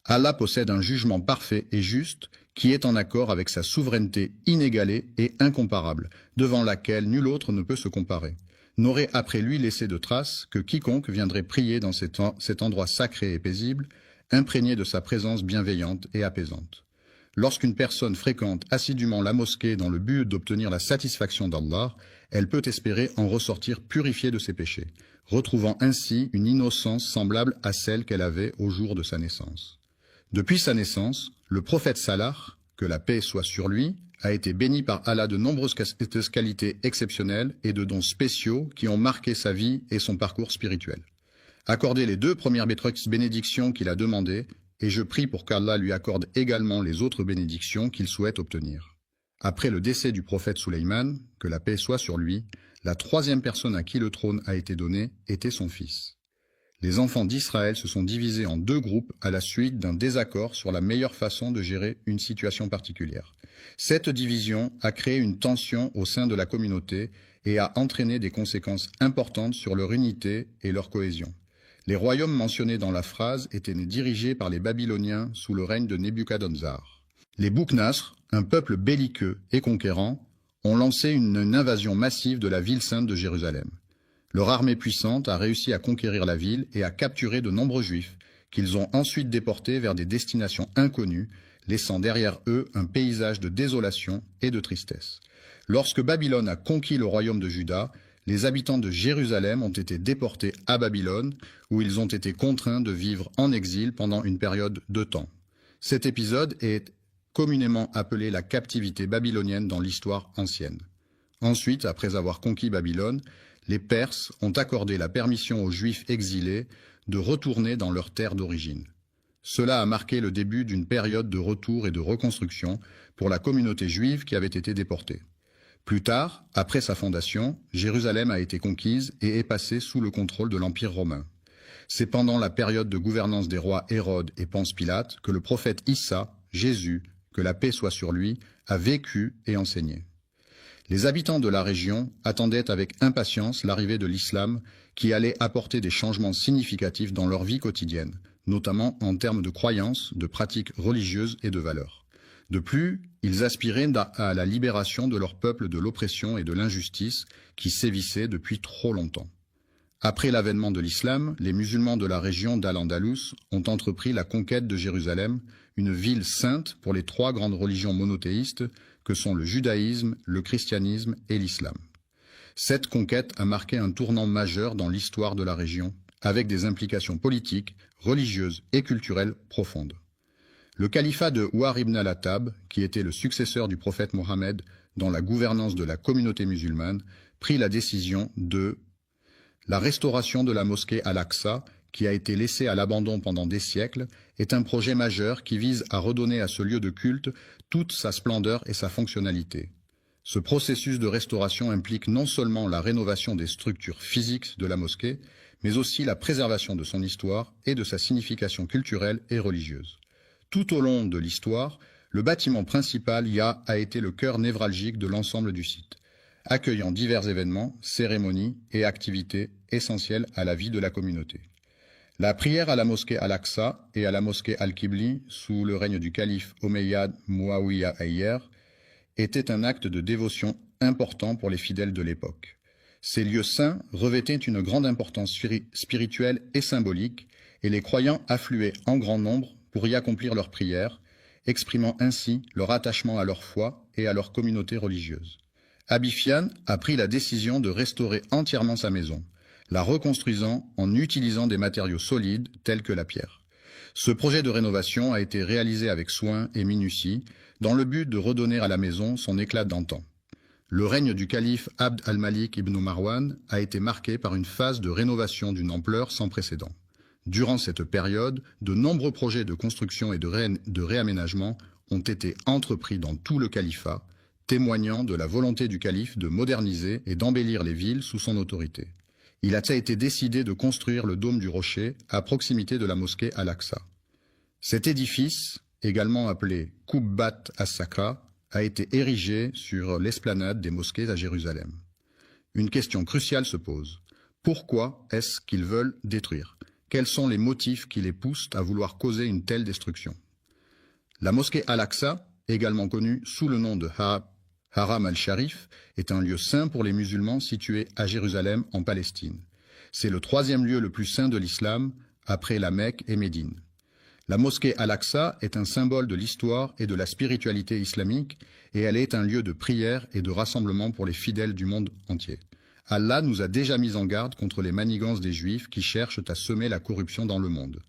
Allah possède un jugement parfait et juste qui est en accord avec sa souveraineté inégalée et incomparable, devant laquelle nul autre ne peut se comparer. N'aurait après lui laissé de traces que quiconque viendrait prier dans cet endroit sacré et paisible, imprégné de sa présence bienveillante et apaisante. Lorsqu'une personne fréquente assidûment la mosquée dans le but d'obtenir la satisfaction d'Allah, elle peut espérer en ressortir purifiée de ses péchés, retrouvant ainsi une innocence semblable à celle qu'elle avait au jour de sa naissance. Depuis sa naissance, le prophète Salah, que la paix soit sur lui, a été béni par Allah de nombreuses qualités exceptionnelles et de dons spéciaux qui ont marqué sa vie et son parcours spirituel. Accordez les 2 premières bénédictions qu'il a demandées, et je prie pour qu'Allah lui accorde également les autres bénédictions qu'il souhaite obtenir. Après le décès du prophète Sulayman, que la paix soit sur lui, la 3e personne à qui le trône a été donné était son fils. Les enfants d'Israël se sont divisés en 2 groupes à la suite d'un désaccord sur la meilleure façon de gérer une situation particulière. Cette division a créé une tension au sein de la communauté et a entraîné des conséquences importantes sur leur unité et leur cohésion. Les royaumes mentionnés dans la phrase étaient dirigés par les Babyloniens sous le règne de Nebuchadnezzar. Les Boukhnas, un peuple belliqueux et conquérant, ont lancé une invasion massive de la ville sainte de Jérusalem. Leur armée puissante a réussi à conquérir la ville et à capturer de nombreux Juifs, qu'ils ont ensuite déportés vers des destinations inconnues, laissant derrière eux un paysage de désolation et de tristesse. Lorsque Babylone a conquis le royaume de Juda, les habitants de Jérusalem ont été déportés à Babylone, où ils ont été contraints de vivre en exil pendant une période de temps. Cet épisode est communément appelé la captivité babylonienne dans l'histoire ancienne. Ensuite, après avoir conquis Babylone, les Perses ont accordé la permission aux Juifs exilés de retourner dans leur terre d'origine. Cela a marqué le début d'une période de retour et de reconstruction pour la communauté juive qui avait été déportée. Plus tard, après sa fondation, Jérusalem a été conquise et est passée sous le contrôle de l'Empire romain. C'est pendant la période de gouvernance des rois Hérode et Ponce Pilate que le prophète Issa, Jésus, que la paix soit sur lui, a vécu et enseigné. Les habitants de la région attendaient avec impatience l'arrivée de l'islam qui allait apporter des changements significatifs dans leur vie quotidienne, notamment en termes de croyances, de pratiques religieuses et de valeurs. De plus, ils aspiraient à la libération de leur peuple de l'oppression et de l'injustice qui sévissaient depuis trop longtemps. Après l'avènement de l'islam, les musulmans de la région d'Al-Andalus ont entrepris la conquête de Jérusalem, une ville sainte pour les 3 grandes religions monothéistes que sont le judaïsme, le christianisme et l'islam. Cette conquête a marqué un tournant majeur dans l'histoire de la région, avec des implications politiques, religieuses et culturelles profondes. Le califat de Ouar ibn al-Attab, qui était le successeur du prophète Mohammed dans la gouvernance de la communauté musulmane, prit la décision de la restauration de la mosquée Al-Aqsa, qui a été laissée à l'abandon pendant des siècles, est un projet majeur qui vise à redonner à ce lieu de culte toute sa splendeur et sa fonctionnalité. Ce processus de restauration implique non seulement la rénovation des structures physiques de la mosquée, mais aussi la préservation de son histoire et de sa signification culturelle et religieuse. Tout au long de l'histoire, le bâtiment principal a été le cœur névralgique de l'ensemble du site, accueillant divers événements, cérémonies et activités essentielles à la vie de la communauté. La prière à la mosquée Al-Aqsa et à la mosquée Al-Qibli, sous le règne du calife Omeyyade Muawiyah Ayyer, était un acte de dévotion important pour les fidèles de l'époque. Ces lieux saints revêtaient une grande importance spirituelle et symbolique, et les croyants affluaient en grand nombre pour y accomplir leurs prières, exprimant ainsi leur attachement à leur foi et à leur communauté religieuse. Abi Fian a pris la décision de restaurer entièrement sa maison, la reconstruisant en utilisant des matériaux solides tels que la pierre. Ce projet de rénovation a été réalisé avec soin et minutie, dans le but de redonner à la maison son éclat d'antan. Le règne du calife Abd al-Malik ibn Marwan a été marqué par une phase de rénovation d'une ampleur sans précédent. Durant cette période, de nombreux projets de construction et de réaménagement ont été entrepris dans tout le califat, témoignant de la volonté du calife de moderniser et d'embellir les villes sous son autorité. Il a été décidé de construire le dôme du rocher à proximité de la mosquée Al-Aqsa. Cet édifice, également appelé Kubbat as-Sakra, a été érigée sur l'esplanade des mosquées à Jérusalem. Une question cruciale se pose. Pourquoi est-ce qu'ils veulent détruire? Quels sont les motifs qui les poussent à vouloir causer une telle destruction? La mosquée Al-Aqsa, également connue sous le nom de Haram al-Sharif, est un lieu saint pour les musulmans situé à Jérusalem en Palestine. C'est le troisième lieu le plus saint de l'islam, après la Mecque et Médine. La mosquée Al-Aqsa est un symbole de l'histoire et de la spiritualité islamique, et elle est un lieu de prière et de rassemblement pour les fidèles du monde entier. Allah nous a déjà mis en garde contre les manigances des Juifs qui cherchent à semer la corruption dans le monde.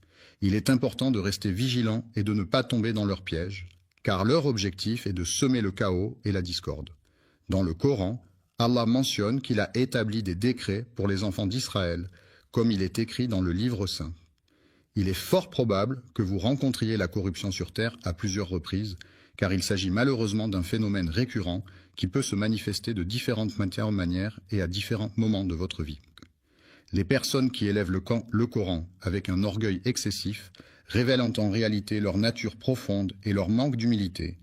Il est important de rester vigilant et de ne pas tomber dans leurs pièges, car leur objectif est de semer le chaos et la discorde. Dans le Coran, Allah mentionne qu'il a établi des décrets pour les enfants d'Israël, comme il est écrit dans le livre saint. Il est fort probable que vous rencontriez la corruption sur Terre à plusieurs reprises, car il s'agit malheureusement d'un phénomène récurrent qui peut se manifester de différentes manières et à différents moments de votre vie. Les personnes qui élèvent le Coran avec un orgueil excessif révèlent en réalité leur nature profonde et leur manque d'humilité.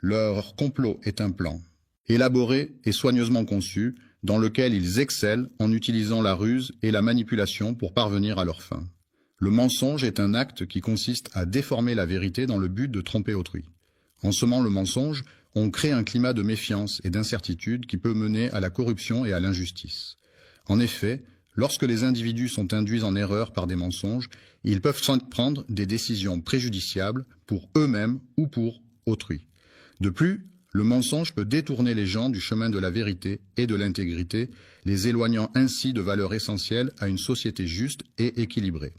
Leur complot est un plan, élaboré et soigneusement conçu, dans lequel ils excellent en utilisant la ruse et la manipulation pour parvenir à leur fin. Le mensonge est un acte qui consiste à déformer la vérité dans le but de tromper autrui. En semant le mensonge, on crée un climat de méfiance et d'incertitude qui peut mener à la corruption et à l'injustice. En effet, lorsque les individus sont induits en erreur par des mensonges, ils peuvent prendre des décisions préjudiciables pour eux-mêmes ou pour autrui. De plus, le mensonge peut détourner les gens du chemin de la vérité et de l'intégrité, les éloignant ainsi de valeurs essentielles à une société juste et équilibrée.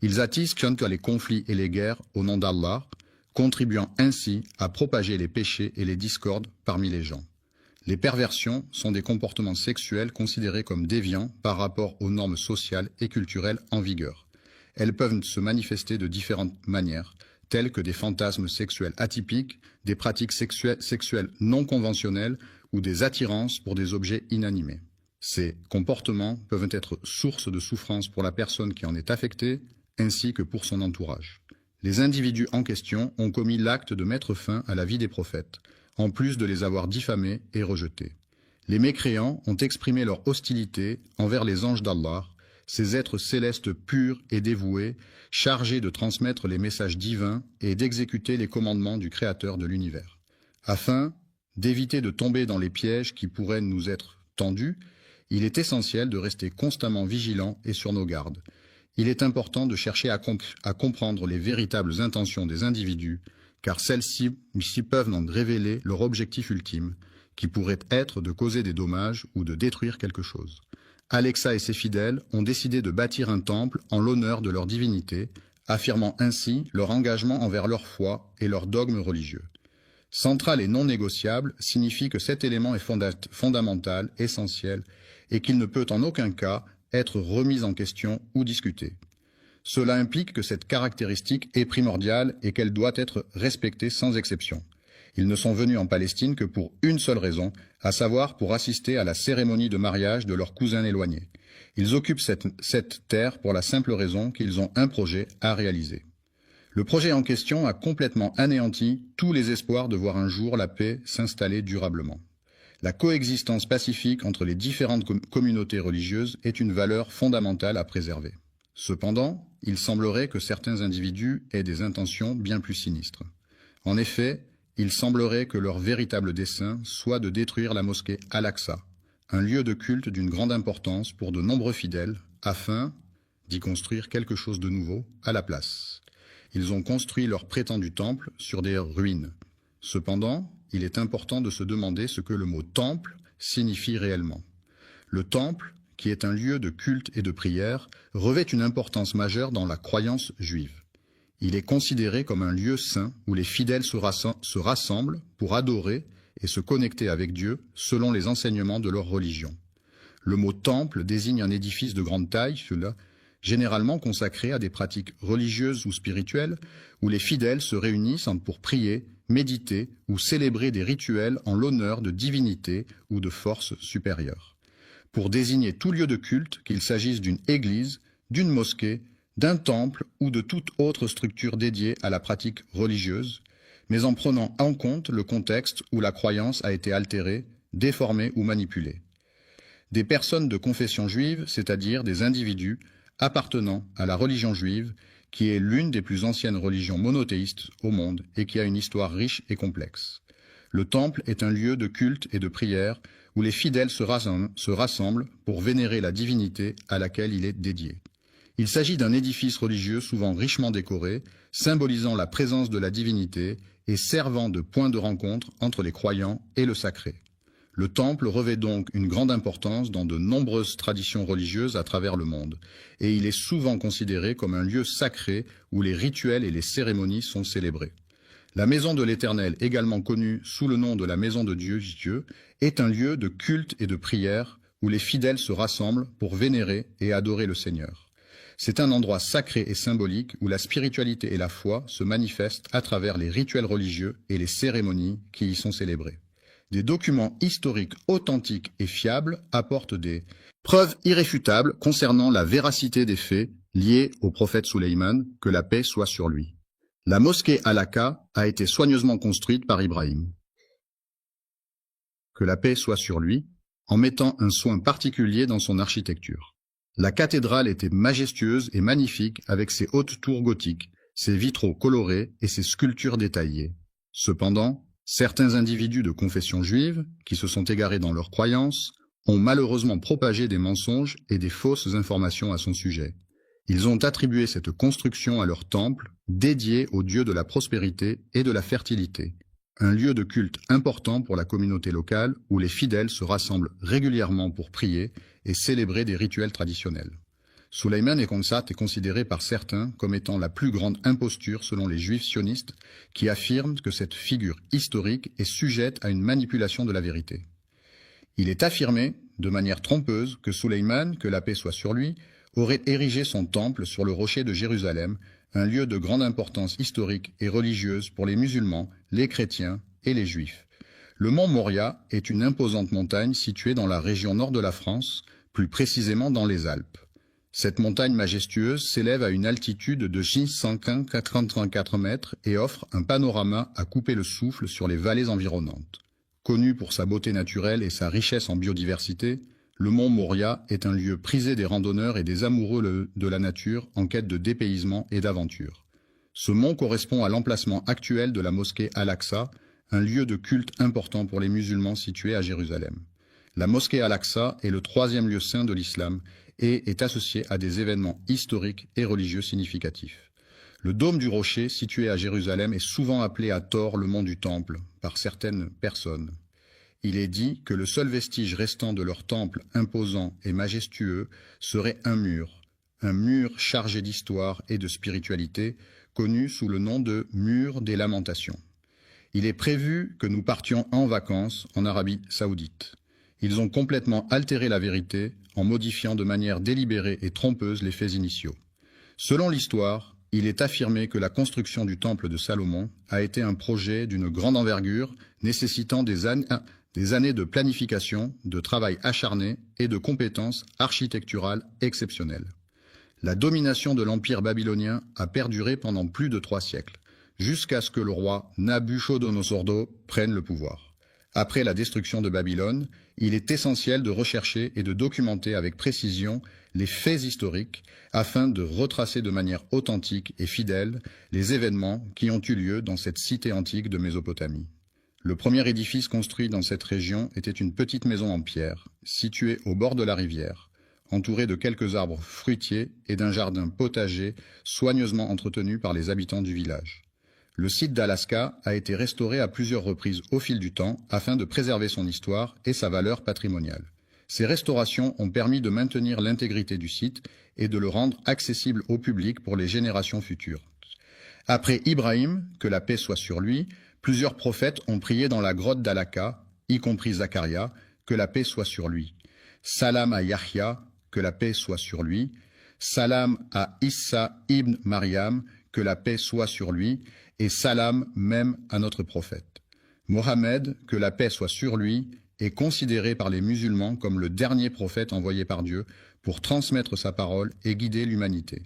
Ils attisent les conflits et les guerres au nom d'Allah, contribuant ainsi à propager les péchés et les discordes parmi les gens. Les perversions sont des comportements sexuels considérés comme déviants par rapport aux normes sociales et culturelles en vigueur. Elles peuvent se manifester de différentes manières, telles que des fantasmes sexuels atypiques, des pratiques sexuelles non conventionnelles ou des attirances pour des objets inanimés. Ces comportements peuvent être source de souffrance pour la personne qui en est affectée, ainsi que pour son entourage. Les individus en question ont commis l'acte de mettre fin à la vie des prophètes, en plus de les avoir diffamés et rejetés. Les mécréants ont exprimé leur hostilité envers les anges d'Allah, ces êtres célestes purs et dévoués, chargés de transmettre les messages divins et d'exécuter les commandements du Créateur de l'univers. Afin d'éviter de tomber dans les pièges qui pourraient nous être tendus, il est essentiel de rester constamment vigilant et sur nos gardes. Il est important de chercher à comprendre les véritables intentions des individus, car celles-ci peuvent en révéler leur objectif ultime, qui pourrait être de causer des dommages ou de détruire quelque chose. Alexa et ses fidèles ont décidé de bâtir un temple en l'honneur de leur divinité, affirmant ainsi leur engagement envers leur foi et leur dogme religieux. Central et non négociable signifie que cet élément est fondamental, essentiel, et qu'il ne peut en aucun cas être remise en question ou discutée. Cela implique que cette caractéristique est primordiale et qu'elle doit être respectée sans exception. Ils ne sont venus en Palestine que pour une seule raison, à savoir pour assister à la cérémonie de mariage de leur cousin éloigné. Ils occupent cette terre pour la simple raison qu'ils ont un projet à réaliser. Le projet en question a complètement anéanti tous les espoirs de voir un jour la paix s'installer durablement. La coexistence pacifique entre les différentes communautés religieuses est une valeur fondamentale à préserver. Cependant, il semblerait que certains individus aient des intentions bien plus sinistres. En effet, il semblerait que leur véritable dessein soit de détruire la mosquée Al-Aqsa, un lieu de culte d'une grande importance pour de nombreux fidèles, afin d'y construire quelque chose de nouveau à la place. Ils ont construit leur prétendu temple sur des ruines. Cependant, il est important de se demander ce que le mot « temple » signifie réellement. Le temple, qui est un lieu de culte et de prière, revêt une importance majeure dans la croyance juive. Il est considéré comme un lieu saint où les fidèles se rassemblent pour adorer et se connecter avec Dieu selon les enseignements de leur religion. Le mot « temple » désigne un édifice de grande taille, généralement consacré à des pratiques religieuses ou spirituelles, où les fidèles se réunissent pour prier, méditer ou célébrer des rituels en l'honneur de divinités ou de forces supérieures. Pour désigner tout lieu de culte, qu'il s'agisse d'une église, d'une mosquée, d'un temple ou de toute autre structure dédiée à la pratique religieuse, mais en prenant en compte le contexte où la croyance a été altérée, déformée ou manipulée. Des personnes de confession juive, c'est-à-dire des individus appartenant à la religion juive, qui est l'une des plus anciennes religions monothéistes au monde et qui a une histoire riche et complexe. Le temple est un lieu de culte et de prière où les fidèles se rassemblent pour vénérer la divinité à laquelle il est dédié. Il s'agit d'un édifice religieux souvent richement décoré, symbolisant la présence de la divinité et servant de point de rencontre entre les croyants et le sacré. Le temple revêt donc une grande importance dans de nombreuses traditions religieuses à travers le monde, et il est souvent considéré comme un lieu sacré où les rituels et les cérémonies sont célébrés. La maison de l'Éternel, également connue sous le nom de la maison de Dieu, est un lieu de culte et de prière où les fidèles se rassemblent pour vénérer et adorer le Seigneur. C'est un endroit sacré et symbolique où la spiritualité et la foi se manifestent à travers les rituels religieux et les cérémonies qui y sont célébrées. Des documents historiques authentiques et fiables apportent des preuves irréfutables concernant la véracité des faits liés au prophète Sulayman, que la paix soit sur lui. La mosquée Al-Aqsa a été soigneusement construite par Ibrahim, que la paix soit sur lui, en mettant un soin particulier dans son architecture. La cathédrale était majestueuse et magnifique avec ses hautes tours gothiques, ses vitraux colorés et ses sculptures détaillées. Cependant, certains individus de confession juive, qui se sont égarés dans leurs croyances, ont malheureusement propagé des mensonges et des fausses informations à son sujet. Ils ont attribué cette construction à leur temple, dédié au dieu de la prospérité et de la fertilité, un lieu de culte important pour la communauté locale où les fidèles se rassemblent régulièrement pour prier et célébrer des rituels traditionnels. Sulayman Ekhonsat est considéré par certains comme étant la plus grande imposture selon les juifs sionistes qui affirment que cette figure historique est sujette à une manipulation de la vérité. Il est affirmé, de manière trompeuse, que Sulayman, que la paix soit sur lui, aurait érigé son temple sur le rocher de Jérusalem, un lieu de grande importance historique et religieuse pour les musulmans, les chrétiens et les juifs. Le mont Moria est une imposante montagne située dans la région nord de la France, plus précisément dans les Alpes. Cette montagne majestueuse s'élève à une altitude de 684 mètres et offre un panorama à couper le souffle sur les vallées environnantes. Connu pour sa beauté naturelle et sa richesse en biodiversité, le mont Moria est un lieu prisé des randonneurs et des amoureux de la nature en quête de dépaysement et d'aventure. Ce mont correspond à l'emplacement actuel de la mosquée Al-Aqsa, un lieu de culte important pour les musulmans situé à Jérusalem. La mosquée Al-Aqsa est le troisième lieu saint de l'islam et est associé à des événements historiques et religieux significatifs. Le dôme du rocher, situé à Jérusalem, est souvent appelé à tort le mont du Temple par certaines personnes. Il est dit que le seul vestige restant de leur temple imposant et majestueux serait un mur chargé d'histoire et de spiritualité, connu sous le nom de mur des lamentations. Il est prévu que nous partions en vacances en Arabie Saoudite. Ils ont complètement altéré la vérité en modifiant de manière délibérée et trompeuse les faits initiaux. Selon l'histoire, il est affirmé que la construction du temple de Salomon a été un projet d'une grande envergure nécessitant des années de planification, de travail acharné et de compétences architecturales exceptionnelles. La domination de l'empire babylonien a perduré pendant plus de 3 siècles, jusqu'à ce que le roi Nabuchodonosor II prenne le pouvoir. Après la destruction de Babylone, il est essentiel de rechercher et de documenter avec précision les faits historiques afin de retracer de manière authentique et fidèle les événements qui ont eu lieu dans cette cité antique de Mésopotamie. Le premier édifice construit dans cette région était une petite maison en pierre, située au bord de la rivière, entourée de quelques arbres fruitiers et d'un jardin potager soigneusement entretenu par les habitants du village. Le site d'Al-Aqsa a été restauré à plusieurs reprises au fil du temps afin de préserver son histoire et sa valeur patrimoniale. Ces restaurations ont permis de maintenir l'intégrité du site et de le rendre accessible au public pour les générations futures. Après Ibrahim, que la paix soit sur lui, plusieurs prophètes ont prié dans la grotte d'Al-Aqsa, y compris Zacharia, que la paix soit sur lui. Salam à Yahya, que la paix soit sur lui. Salam à Issa ibn Maryam, que la paix soit sur lui. Et salam même à notre prophète. Mohammed, que la paix soit sur lui, est considéré par les musulmans comme le dernier prophète envoyé par Dieu pour transmettre sa parole et guider l'humanité.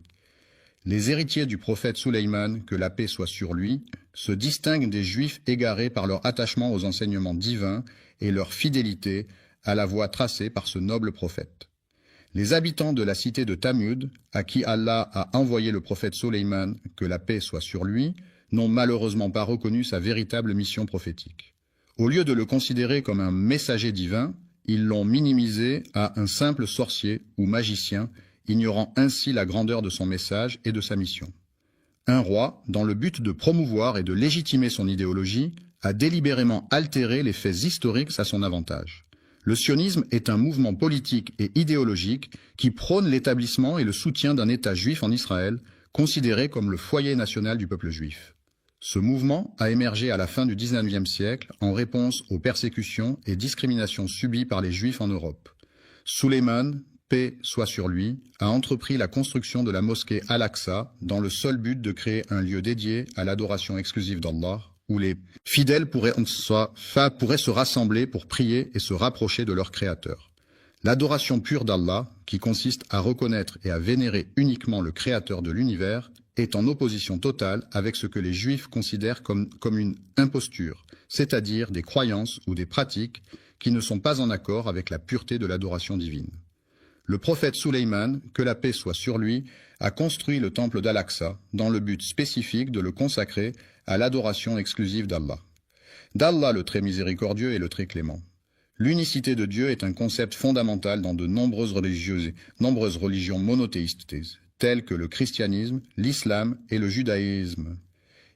Les héritiers du prophète Sulayman, que la paix soit sur lui, se distinguent des Juifs égarés par leur attachement aux enseignements divins et leur fidélité à la voie tracée par ce noble prophète. Les habitants de la cité de Thamud, à qui Allah a envoyé le prophète Soleiman, que la paix soit sur lui, n'ont malheureusement pas reconnu sa véritable mission prophétique. Au lieu de le considérer comme un messager divin, ils l'ont minimisé à un simple sorcier ou magicien, ignorant ainsi la grandeur de son message et de sa mission. Un roi, dans le but de promouvoir et de légitimer son idéologie, a délibérément altéré les faits historiques à son avantage. Le sionisme est un mouvement politique et idéologique qui prône l'établissement et le soutien d'un État juif en Israël, considéré comme le foyer national du peuple juif. Ce mouvement a émergé à la fin du XIXe siècle en réponse aux persécutions et discriminations subies par les Juifs en Europe. Suleiman, paix soit sur lui, a entrepris la construction de la mosquée Al-Aqsa dans le seul but de créer un lieu dédié à l'adoration exclusive d'Allah, où les fidèles pourraient se rassembler pour prier et se rapprocher de leur Créateur. L'adoration pure d'Allah, qui consiste à reconnaître et à vénérer uniquement le Créateur de l'univers, est en opposition totale avec ce que les Juifs considèrent comme une imposture, c'est-à-dire des croyances ou des pratiques qui ne sont pas en accord avec la pureté de l'adoration divine. Le prophète Suleiman, que la paix soit sur lui, a construit le temple d'Al-Aqsa dans le but spécifique de le consacrer à l'adoration exclusive d'Allah. D'Allah le très miséricordieux et le très clément. L'unicité de Dieu est un concept fondamental dans de nombreuses religions monothéistes, telles que le christianisme, l'islam et le judaïsme.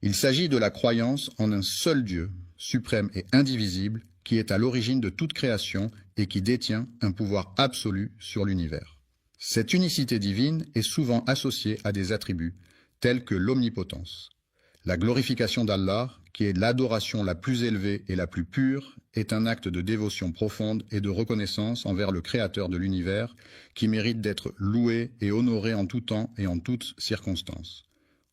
Il s'agit de la croyance en un seul Dieu, suprême et indivisible, qui est à l'origine de toute création et qui détient un pouvoir absolu sur l'univers. Cette unicité divine est souvent associée à des attributs, tels que l'omnipotence. La glorification d'Allah, qui est l'adoration la plus élevée et la plus pure, est un acte de dévotion profonde et de reconnaissance envers le Créateur de l'univers, qui mérite d'être loué et honoré en tout temps et en toutes circonstances.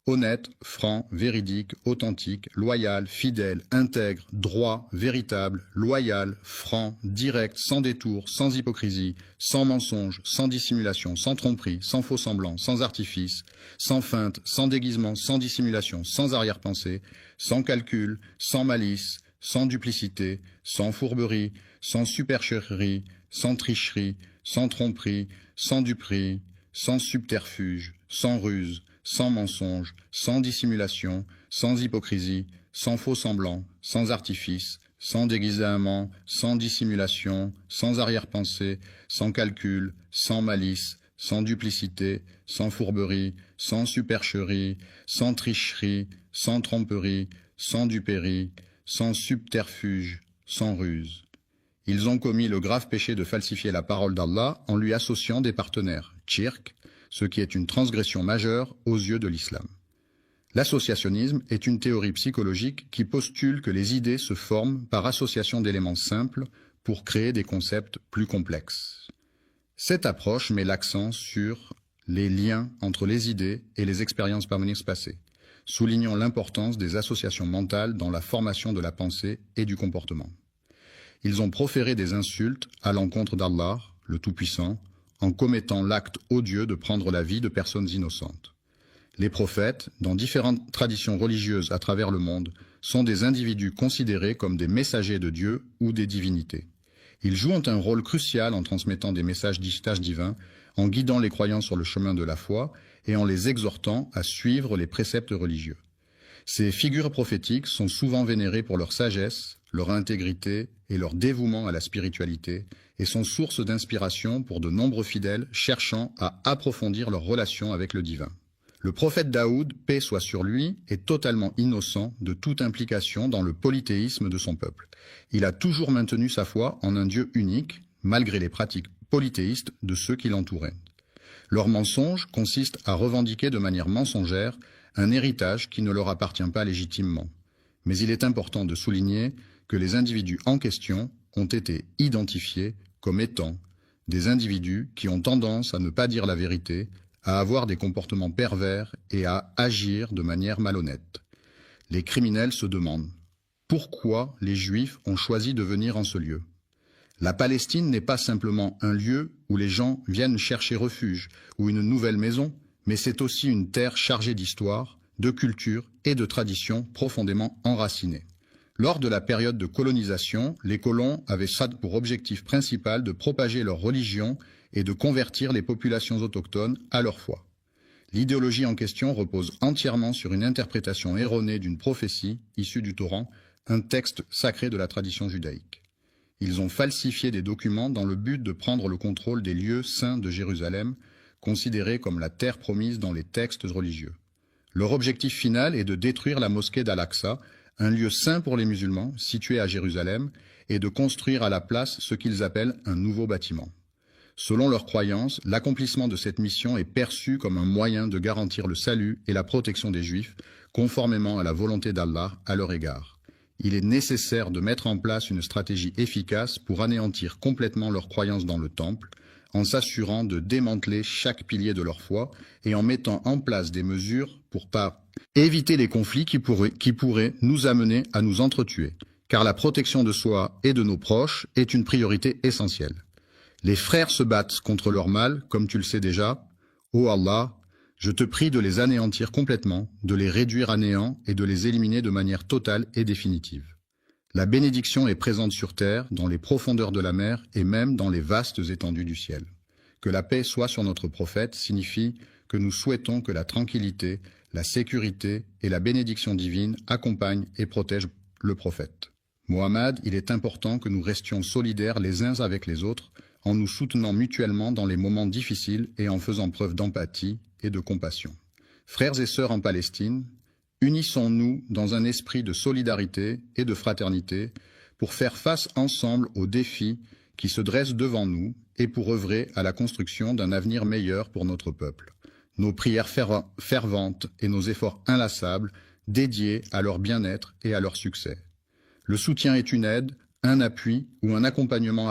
Honnête, franc, véridique, authentique, loyal, fidèle, intègre, droit, véritable, loyal, franc, direct, sans détour, sans hypocrisie, sans mensonge, sans dissimulation, sans tromperie, sans faux semblant, sans artifice, sans feinte, sans déguisement, sans dissimulation, sans arrière-pensée, sans calcul, sans malice, sans duplicité, sans fourberie, sans supercherie, sans tricherie, sans tromperie, sans duperie, sans subterfuge, sans ruse, sans mensonge, sans dissimulation, sans hypocrisie, sans faux semblant, sans artifice, sans déguisement, sans dissimulation, sans arrière-pensée, sans calcul, sans malice, sans duplicité, sans fourberie, sans supercherie, sans tricherie, sans tromperie, sans duperie, sans subterfuge, sans ruse. Ils ont commis le grave péché de falsifier la parole d'Allah en lui associant des partenaires, shirk, ce qui est une transgression majeure aux yeux de l'islam. L'associationnisme est une théorie psychologique qui postule que les idées se forment par association d'éléments simples pour créer des concepts plus complexes. Cette approche met l'accent sur les liens entre les idées et les expériences passées, soulignant l'importance des associations mentales dans la formation de la pensée et du comportement. Ils ont proféré des insultes à l'encontre d'Allah, le Tout-Puissant, en commettant l'acte odieux de prendre la vie de personnes innocentes. Les prophètes, dans différentes traditions religieuses à travers le monde, sont des individus considérés comme des messagers de Dieu ou des divinités. Ils jouent un rôle crucial en transmettant des messages divins, en guidant les croyants sur le chemin de la foi et en les exhortant à suivre les préceptes religieux. Ces figures prophétiques sont souvent vénérées pour leur sagesse, leur intégrité et leur dévouement à la spiritualité, et sont source d'inspiration pour de nombreux fidèles cherchant à approfondir leur relation avec le divin. Le prophète Daoud, paix soit sur lui, est totalement innocent de toute implication dans le polythéisme de son peuple. Il a toujours maintenu sa foi en un Dieu unique, malgré les pratiques polythéistes de ceux qui l'entouraient. Leur mensonge consiste à revendiquer de manière mensongère un héritage qui ne leur appartient pas légitimement. Mais il est important de souligner que les individus en question ont été identifiés comme étant des individus qui ont tendance à ne pas dire la vérité, à avoir des comportements pervers et à agir de manière malhonnête. Les criminels se demandent pourquoi les Juifs ont choisi de venir en ce lieu. La Palestine n'est pas simplement un lieu où les gens viennent chercher refuge ou une nouvelle maison, mais c'est aussi une terre chargée d'histoire, de culture et de traditions profondément enracinées. Lors de la période de colonisation, les colons avaient ça pour objectif principal de propager leur religion et de convertir les populations autochtones à leur foi. L'idéologie en question repose entièrement sur une interprétation erronée d'une prophétie issue du Coran, un texte sacré de la tradition judaïque. Ils ont falsifié des documents dans le but de prendre le contrôle des lieux saints de Jérusalem, considérés comme la terre promise dans les textes religieux. Leur objectif final est de détruire la mosquée d'Al-Aqsa, un lieu saint pour les musulmans, situé à Jérusalem, et de construire à la place ce qu'ils appellent un nouveau bâtiment. Selon leurs croyances, l'accomplissement de cette mission est perçu comme un moyen de garantir le salut et la protection des Juifs, conformément à la volonté d'Allah à leur égard. Il est nécessaire de mettre en place une stratégie efficace pour anéantir complètement leurs croyances dans le temple, en s'assurant de démanteler chaque pilier de leur foi et en mettant en place des mesures pour éviter les conflits qui pourraient nous amener à nous entretuer, car la protection de soi et de nos proches est une priorité essentielle. Les frères se battent contre leur mal, comme tu le sais déjà. Ô Allah, je te prie de les anéantir complètement, de les réduire à néant et de les éliminer de manière totale et définitive. La bénédiction est présente sur terre, dans les profondeurs de la mer et même dans les vastes étendues du ciel. Que la paix soit sur notre prophète signifie que nous souhaitons que la tranquillité, la sécurité et la bénédiction divine accompagnent et protègent le prophète. Mohammed, il est important que nous restions solidaires les uns avec les autres, en nous soutenant mutuellement dans les moments difficiles et en faisant preuve d'empathie et de compassion. Frères et sœurs en Palestine, unissons-nous dans un esprit de solidarité et de fraternité pour faire face ensemble aux défis qui se dressent devant nous et pour œuvrer à la construction d'un avenir meilleur pour notre peuple. Nos prières ferventes et nos efforts inlassables dédiés à leur bien-être et à leur succès. Le soutien est une aide, un appui ou un accompagnement